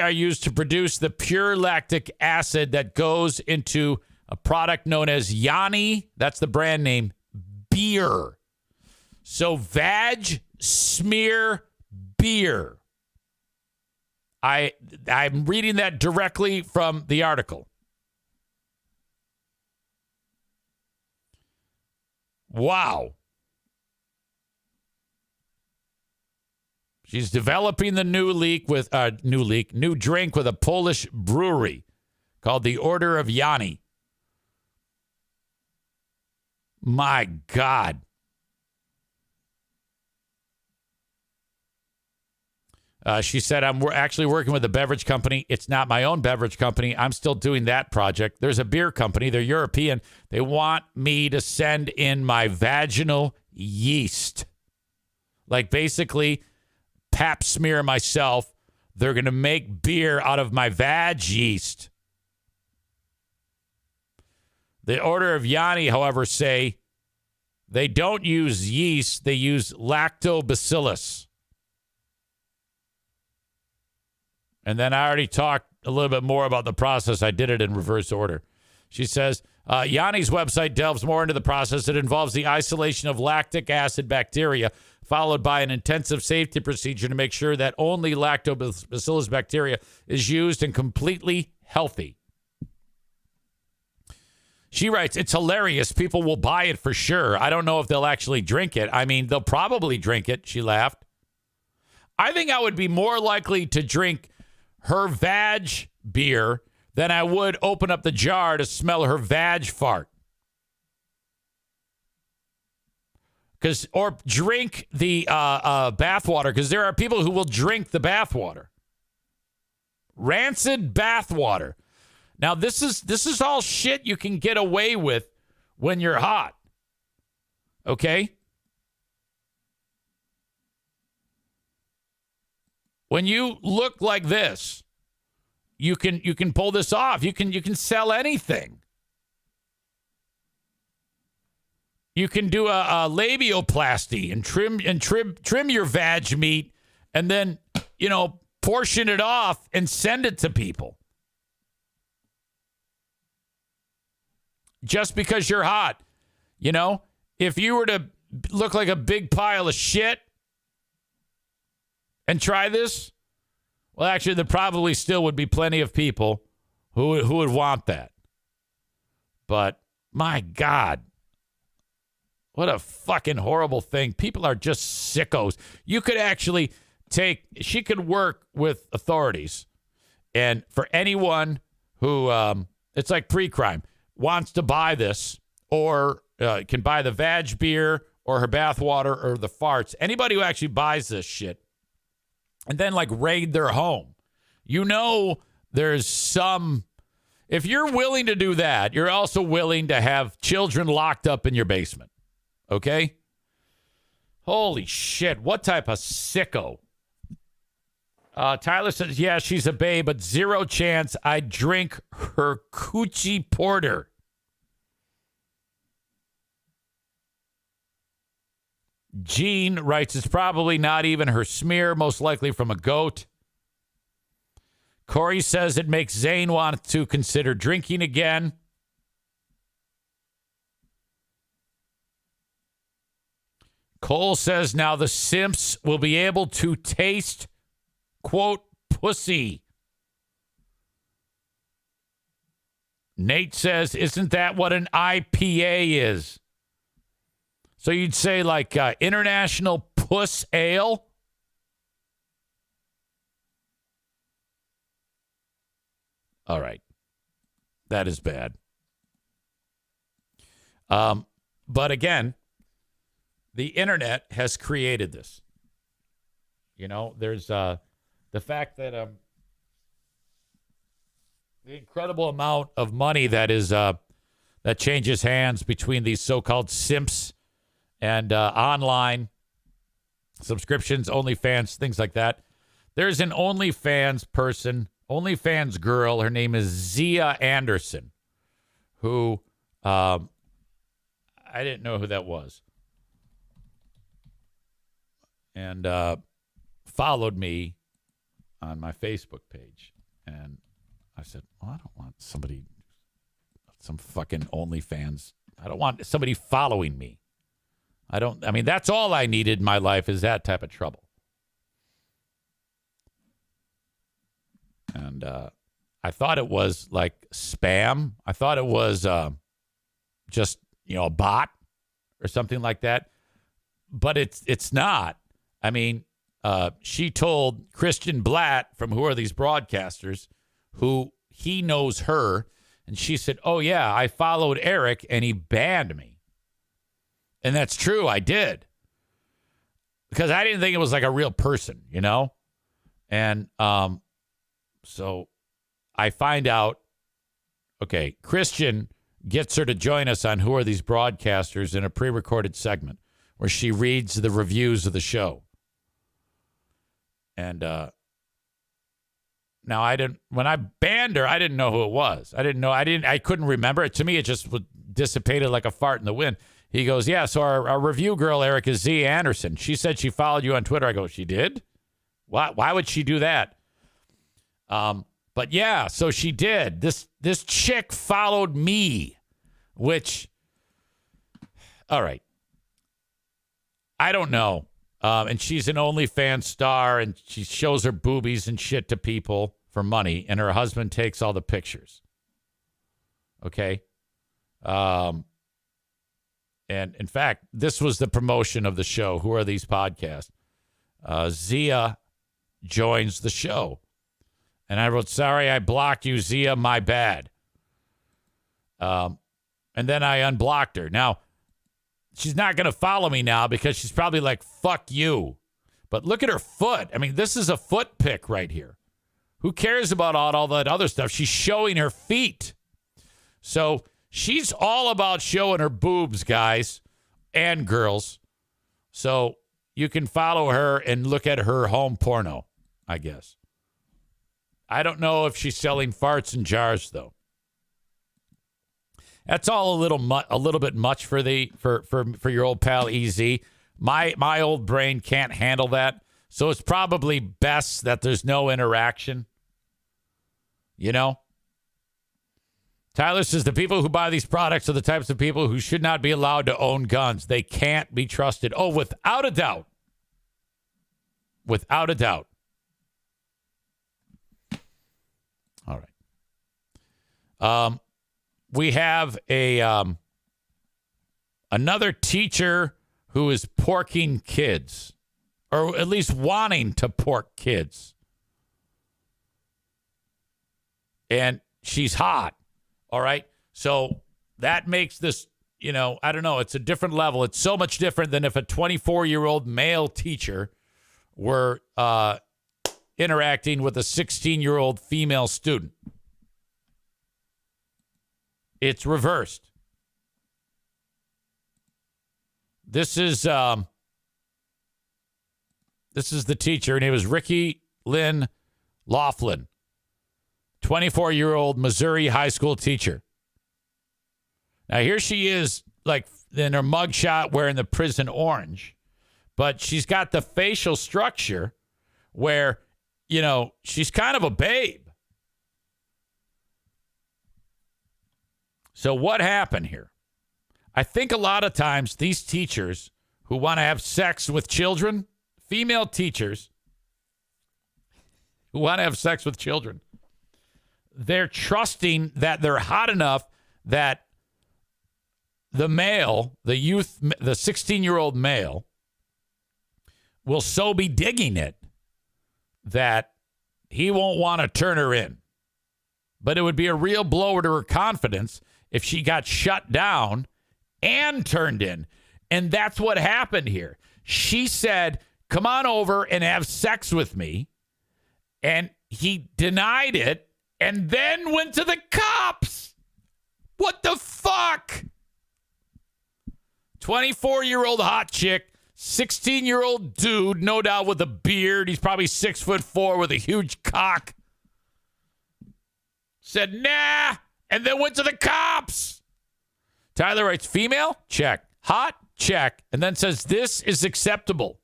are used to produce the pure lactic acid that goes into a product known as Yanni. That's the brand name. Beer. So vag smear beer. I'm reading that directly from the article. Wow. She's developing the new drink with a Polish brewery called the Order of Yanni. My God. She said, we're actually working with a beverage company. It's not my own beverage company. I'm still doing that project. There's a beer company. They're European. They want me to send in my vaginal yeast. Like basically pap smear myself. They're going to make beer out of my vag yeast. The Order of Yanni, however, say they don't use yeast. They use lactobacillus. And then I already talked a little bit more about the process. I did it in reverse order. She says, Yanni's website delves more into the process. It involves the isolation of lactic acid bacteria, followed by an intensive safety procedure to make sure that only lactobacillus bacteria is used and completely healthy. She writes, it's hilarious. People will buy it for sure. I don't know if they'll actually drink it. I mean, they'll probably drink it. She laughed. I think I would be more likely to drink her vag beer than I would open up the jar to smell her vag fart. Or drink the bathwater, because there are people who will drink the bathwater. Rancid bathwater. Now, this is all shit you can get away with when you're hot. Okay? When you look like this, you can pull this off. You can sell anything. You can do a labioplasty and trim your vag meat and then, portion it off and send it to people. Just because you're hot. If you were to look like a big pile of shit and try this, well, actually, there probably still would be plenty of people who would want that. But, my God, what a fucking horrible thing. People are just sickos. You could actually she could work with authorities. And for anyone who, it's like pre-crime, wants to buy this or can buy the vag beer or her bathwater or the farts, anybody who actually buys this shit, and then raid their home. There's some, if you're willing to do that, you're also willing to have children locked up in your basement. Okay? Holy shit. What type of sicko? Tyler says, yeah, she's a babe, but zero chance I'd drink her coochie porter. Gene writes, it's probably not even her smear, most likely from a goat. Corey says it makes Zane want to consider drinking again. Cole says now the simps will be able to taste, quote, pussy. Nate says, isn't that what an IPA is? So you'd say International Puss Ale? All right. That is bad. But again, the internet has created this. There's the fact that the incredible amount of money that changes hands between these so-called simps and online subscriptions, OnlyFans, things like that. There's an OnlyFans girl. Her name is Zia Anderson, who I didn't know who that was. And followed me on my Facebook page. And I said, well, I don't want some fucking OnlyFans. I don't want somebody following me. That's all I needed in my life is that type of trouble. And I thought it was spam. I thought it was just, a bot or something like that. But it's not. I mean, she told Christian Blatt from Who Are These Broadcasters, who he knows her, and she said, oh, yeah, I followed Eric, and he banned me. And that's true, I did. Because I didn't think it was like a real person, you know? And so I find out, okay, Christian gets her to join us on Who Are These Broadcasters in a pre-recorded segment where she reads the reviews of the show. And now when I banned her, I didn't know who it was. I couldn't remember it. To me, it just dissipated like a fart in the wind. He goes, yeah, so our review girl, Eric, is Z Anderson. She said she followed you on Twitter. I go, she did? Why would she do that? But yeah, so she did. This chick followed me, which, all right. I don't know. And she's an OnlyFans star, and she shows her boobies and shit to people for money, and her husband takes all the pictures. Okay? And in fact, this was the promotion of the show. Who Are These Podcasts? Zia joins the show. And I wrote, sorry, I blocked you, Zia, my bad. And then I unblocked her. Now, she's not going to follow me now because she's probably like, fuck you. But look at her foot. I mean, this is a foot pic right here. Who cares about all that other stuff? She's showing her feet. So she's all about showing her boobs, guys and girls. So you can follow her and look at her home porno, I guess. I don't know if she's selling farts in jars, though. That's all a little bit much for your old pal EZ. My old brain can't handle that, so it's probably best that there's no interaction. You know? Tyler says the people who buy these products are the types of people who should not be allowed to own guns. They can't be trusted. Oh, without a doubt. Without a doubt. All right. We have another teacher who is porking kids, or at least wanting to pork kids. And she's hot. All right. So that makes this, I don't know. It's a different level. It's so much different than if a 24-year-old male teacher were interacting with a 16-year-old female student. It's reversed. This is the teacher. Her name is Ricky Lynn Laughlin, 24-year-old Missouri high school teacher. Now, here she is, like, in her mugshot wearing the prison orange, but she's got the facial structure where, she's kind of a babe. So what happened here? I think a lot of times these teachers who want to have sex with children, female teachers who want to have sex with children, they're trusting that they're hot enough that the male, the 16-year-old male, will so be digging it that he won't want to turn her in. But it would be a real blow to her confidence if she got shut down and turned in. And that's what happened here. She said, come on over and have sex with me. And he denied it and then went to the cops. What the fuck? 24-year-old hot chick, 16-year-old dude, no doubt with a beard. He's probably 6'4" with a huge cock. Said, nah, and then went to the cops. Tyler writes, female? Check. Hot? Check. And then says, this is acceptable.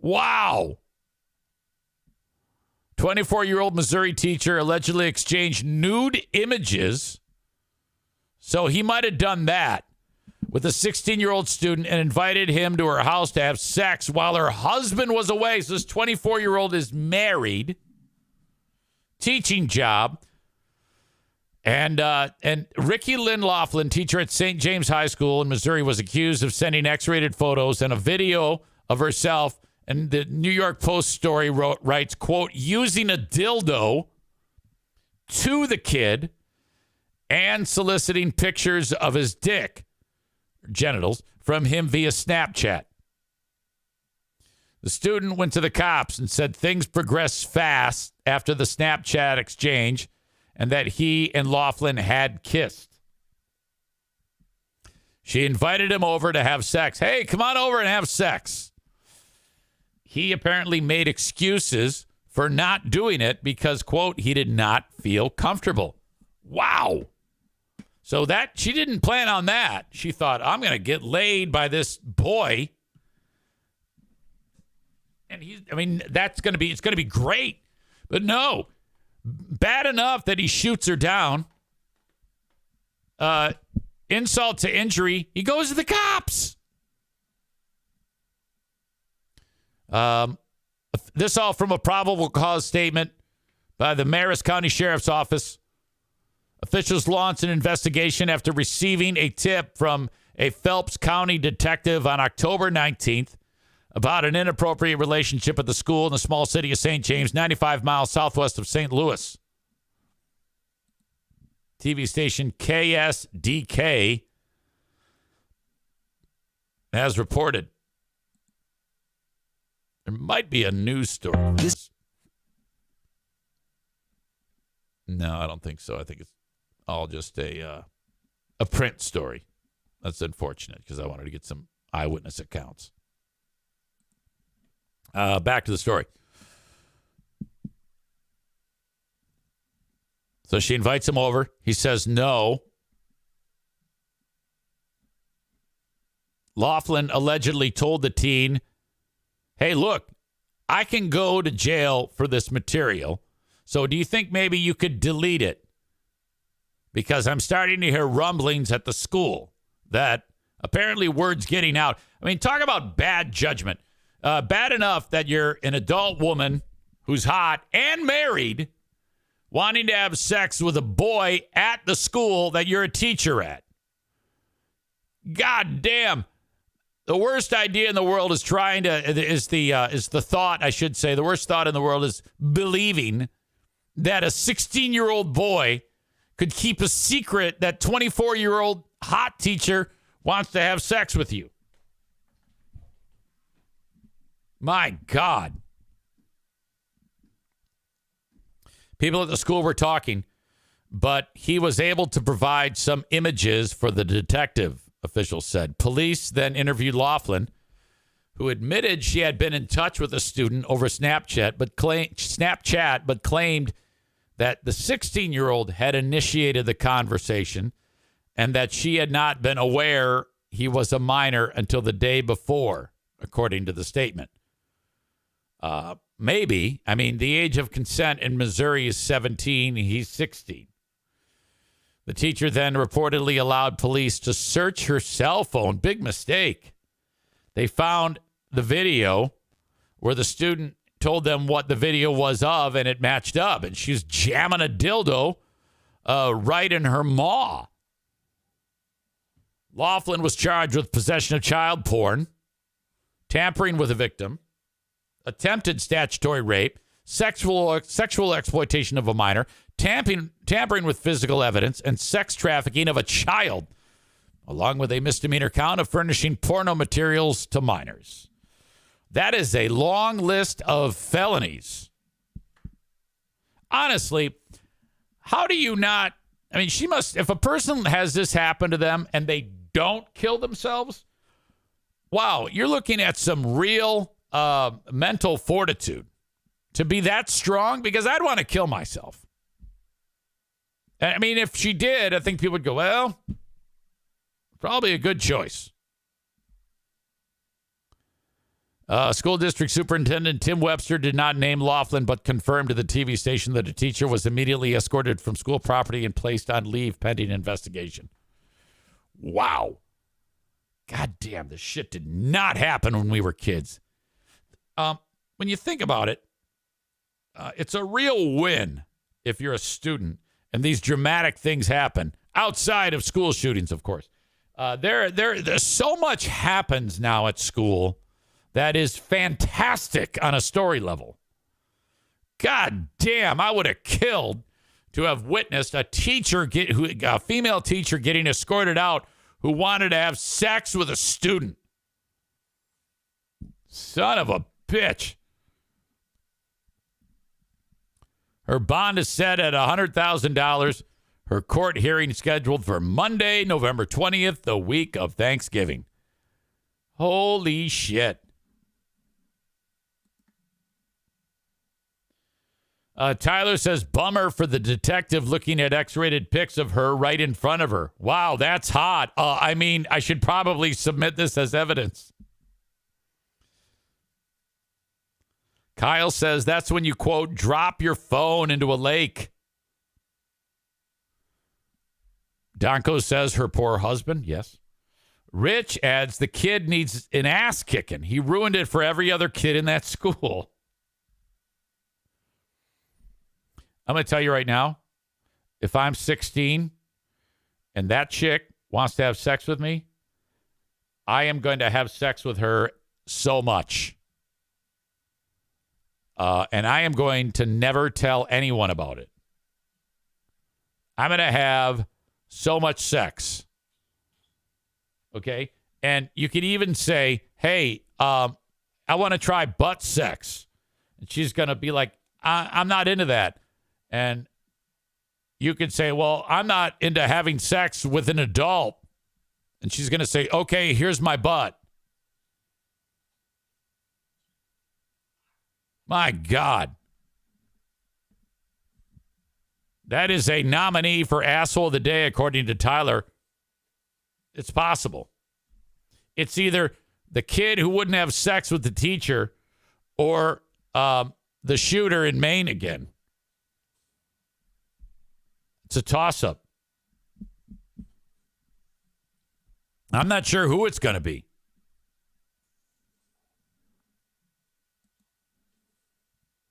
Wow. 24-year-old Missouri teacher allegedly exchanged nude images. So he might have done that with a 16-year-old student and invited him to her house to have sex while her husband was away. So this 24-year-old is married, teaching job, And Ricky Lynn Laughlin, teacher at St. James High School in Missouri, was accused of sending X-rated photos and a video of herself. And the New York Post story writes, quote, using a dildo to the kid and soliciting pictures of his dick, genitals, from him via Snapchat. The student went to the cops and said things progressed fast after the Snapchat exchange and that he and Laughlin had kissed. She invited him over to have sex. Hey, come on over and have sex. He apparently made excuses for not doing it because, quote, he did not feel comfortable. Wow. So that she didn't plan on that. She thought, I'm going to get laid by this boy. And it's going to be great. But no, bad enough that he shoots her down. Insult to injury. He goes to the cops. This all from a probable cause statement by the Marist County Sheriff's Office. Officials launched an investigation after receiving a tip from a Phelps County detective on October 19th about an inappropriate relationship at the school in the small city of St. James, 95 miles southwest of St. Louis. TV station KSDK has reported. There might be a news story. No, I don't think so. I think it's all just a print story. That's unfortunate because I wanted to get some eyewitness accounts. Back to the story. So she invites him over. He says no. Laughlin allegedly told the teen, hey, look, I can go to jail for this material. So do you think maybe you could delete it? Because I'm starting to hear rumblings at the school that apparently word's getting out. I mean, talk about bad judgment. Bad enough that you're an adult woman who's hot and married wanting to have sex with a boy at the school that you're a teacher at. God damn. The worst idea in the world is the thought, I should say, the worst thought in the world is believing that a 16-year-old boy could keep a secret that 24-year-old hot teacher wants to have sex with you. My God. People at the school were talking, but he was able to provide some images for the detective, officials said. Police then interviewed Laughlin, who admitted she had been in touch with a student over Snapchat, but claimed that the 16-year-old had initiated the conversation and that she had not been aware he was a minor until the day before, according to the statement. Maybe. I mean, the age of consent in Missouri is 17. He's 16. The teacher then reportedly allowed police to search her cell phone. Big mistake. They found the video where the student told them what the video was of, and it matched up. And she's jamming a dildo right in her maw. Laughlin was charged with possession of child porn, tampering with a victim, attempted statutory rape, sexual exploitation of a minor, tampering with physical evidence, and sex trafficking of a child, along with a misdemeanor count of furnishing porno materials to minors. That is a long list of felonies. Honestly, how do you not? I mean, she must, if a person has this happen to them and they don't kill themselves, wow, you're looking at some real mental fortitude to be that strong, because I'd want to kill myself. I mean, if she did, I think people would go, well, probably a good choice. School district superintendent Tim Webster did not name Laughlin, but confirmed to the TV station that a teacher was immediately escorted from school property and placed on leave pending investigation. Wow. God damn, this shit did not happen when we were kids. When you think about it, it's a real win if you're a student and these dramatic things happen outside of school shootings, of course. There's so much happens now at school that is fantastic on a story level. God damn, I would have killed to have witnessed a female teacher getting escorted out who wanted to have sex with a student. Son of a bitch. Her bond is set at $100,000. Her court hearing scheduled for Monday, November 20th, the week of Thanksgiving. Holy shit. Tyler says, bummer for the detective looking at X-rated pics of her right in front of her. Wow, that's hot. I mean, I should probably submit this as evidence. Kyle says, that's when you, quote, drop your phone into a lake. Donko says, her poor husband. Yes. Rich adds, the kid needs an ass kicking. He ruined it for every other kid in that school. I'm going to tell you right now, if I'm 16 and that chick wants to have sex with me, I am going to have sex with her so much. And I am going to never tell anyone about it. I'm going to have so much sex. Okay? And you could even say, hey, I want to try butt sex. And she's going to be like, I'm not into that. And you could say, well, I'm not into having sex with an adult. And she's going to say, okay, here's my butt. My God. That is a nominee for Asshole of the Day, according to Tyler. It's possible. It's either the kid who wouldn't have sex with the teacher or the shooter in Maine again. It's a toss-up. I'm not sure who it's going to be.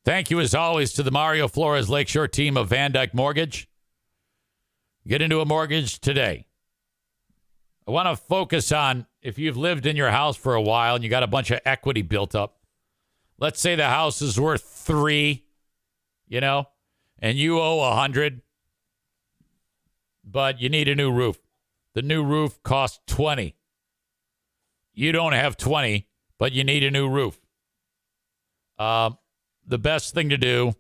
Thank you, as always, to the Mario Flores Lakeshore team of Van Dyke Mortgage. Get into a mortgage today. I want to focus on if you've lived in your house for a while and you got a bunch of equity built up. Let's say the house is worth $3, and you owe $100. But you need a new roof. The new roof costs $20. You don't have $20, but you need a new roof. The best thing to do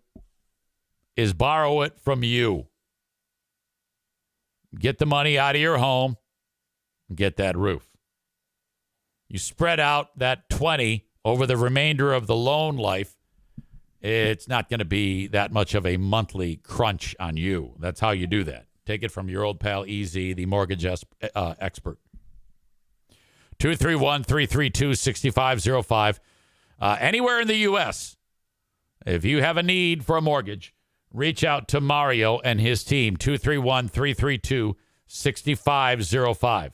is borrow it from you. Get the money out of your home and get that roof. You spread out that $20 over the remainder of the loan life. It's not going to be that much of a monthly crunch on you. That's how you do that. Take it from your old pal, EZ, the mortgage expert. 231-332-6505. Anywhere in the U.S., if you have a need for a mortgage, reach out to Mario and his team, 231-332-6505.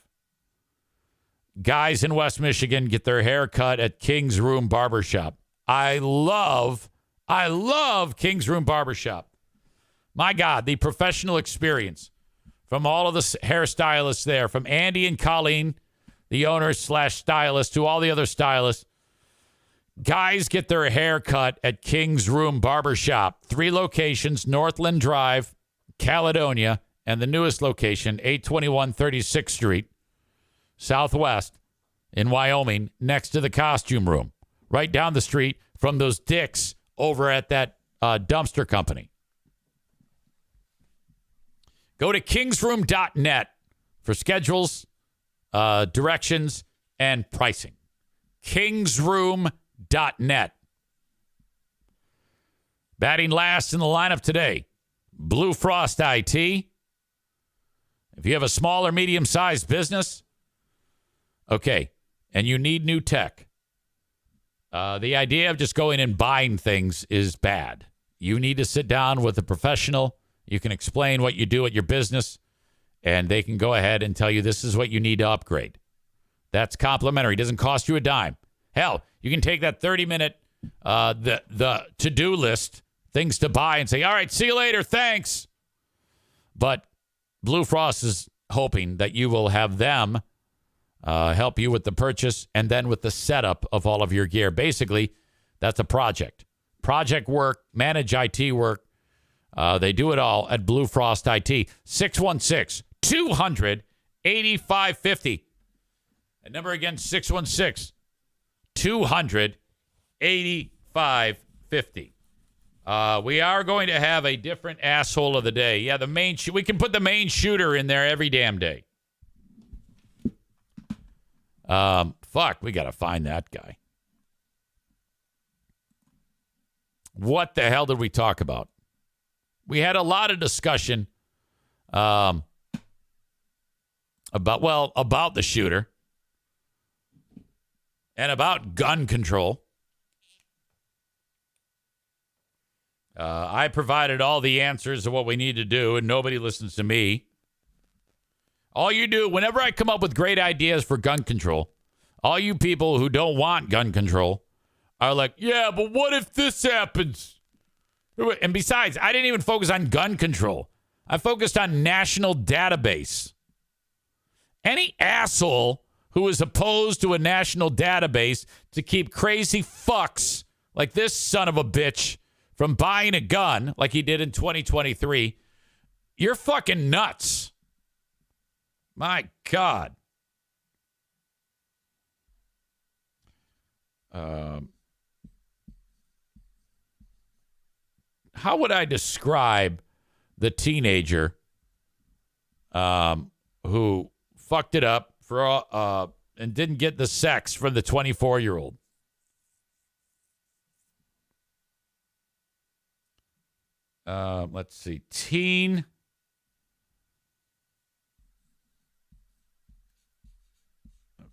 Guys in West Michigan get their hair cut at King's Room Barbershop. I love King's Room Barbershop. My God, the professional experience from all of the hairstylists there, from Andy and Colleen, the owners/stylist, to all the other stylists. Guys get their hair cut at King's Room Barbershop. 3 locations, Northland Drive, Caledonia, and the newest location, 821 36th Street, Southwest in Wyoming, next to the costume room, right down the street from those dicks over at that dumpster company. Go to kingsroom.net for schedules, directions, and pricing. Kingsroom.net. Batting last in the lineup today, Blue Frost IT. If you have a small or medium-sized business, okay, and you need new tech, the idea of just going and buying things is bad. You need to sit down with a professional. You can explain what you do at your business, and they can go ahead and tell you this is what you need to upgrade. That's complimentary. It doesn't cost you a dime. Hell, you can take that 30-minute the to-do list, things to buy, and say, all right, see you later, thanks. But Blue Frost is hoping that you will have them help you with the purchase and then with the setup of all of your gear. Basically, that's a project. Project work, manage IT work. They do it all at Blue Frost IT. 616-200-8550. That number again, 616-200-8550. We are going to have a different asshole of the day. Yeah, we can put the main shooter in there every damn day. We got to find that guy. What the hell did we talk about? We had a lot of discussion about the shooter and about gun control. I provided all the answers of what we need to do, and nobody listens to me. All you do, whenever I come up with great ideas for gun control, all you people who don't want gun control are like, yeah, but what if this happens? And besides, I didn't even focus on gun control. I focused on national database. Any asshole who is opposed to a national database to keep crazy fucks like this son of a bitch from buying a gun like he did in 2023, you're fucking nuts. My God. How would I describe the teenager who fucked it up and didn't get the sex from the 24-year-old? Let's see. Teen.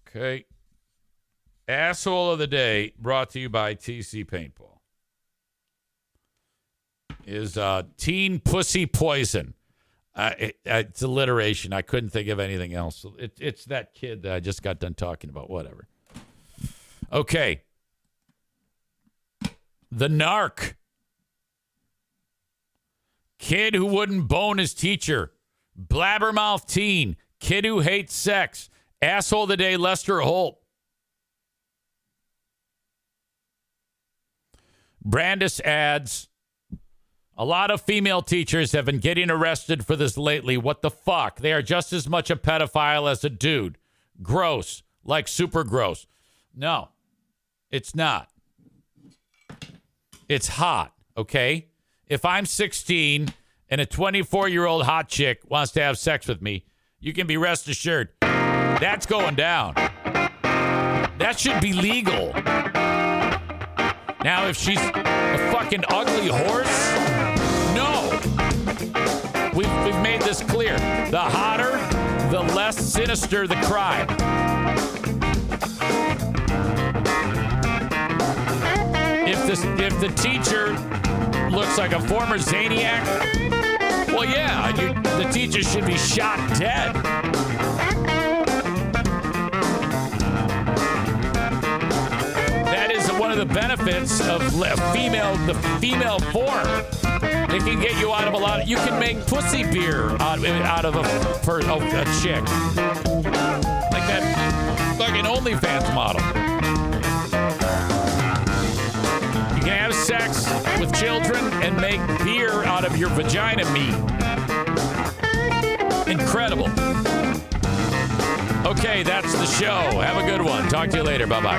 Okay. Asshole of the day brought to you by TC Paintball is teen pussy poison. It's alliteration. I couldn't think of anything else. It's that kid that I just got done talking about. Whatever. Okay. The narc. Kid who wouldn't bone his teacher. Blabbermouth teen. Kid who hates sex. Asshole of the day, Lester Holt. Brandis adds, a lot of female teachers have been getting arrested for this lately. What the fuck? They are just as much a pedophile as a dude. Gross. Like super gross. No, it's not. It's hot, okay? If I'm 16 and a 24-year-old hot chick wants to have sex with me, you can be rest assured that's going down. That should be legal. Now, if she's a fucking ugly horse, no. We've made this clear. The hotter, the less sinister the crime. If the teacher looks like a former Zaniac, well, yeah, the teacher should be shot dead. That is one of the benefits of the female form. It can get you out of a lot. You can make pussy beer out of a chick, like that fucking OnlyFans model. You can have sex with children and make beer out of your vagina meat. Incredible. Okay, that's the show. Have a good one. Talk to you later. Bye-bye.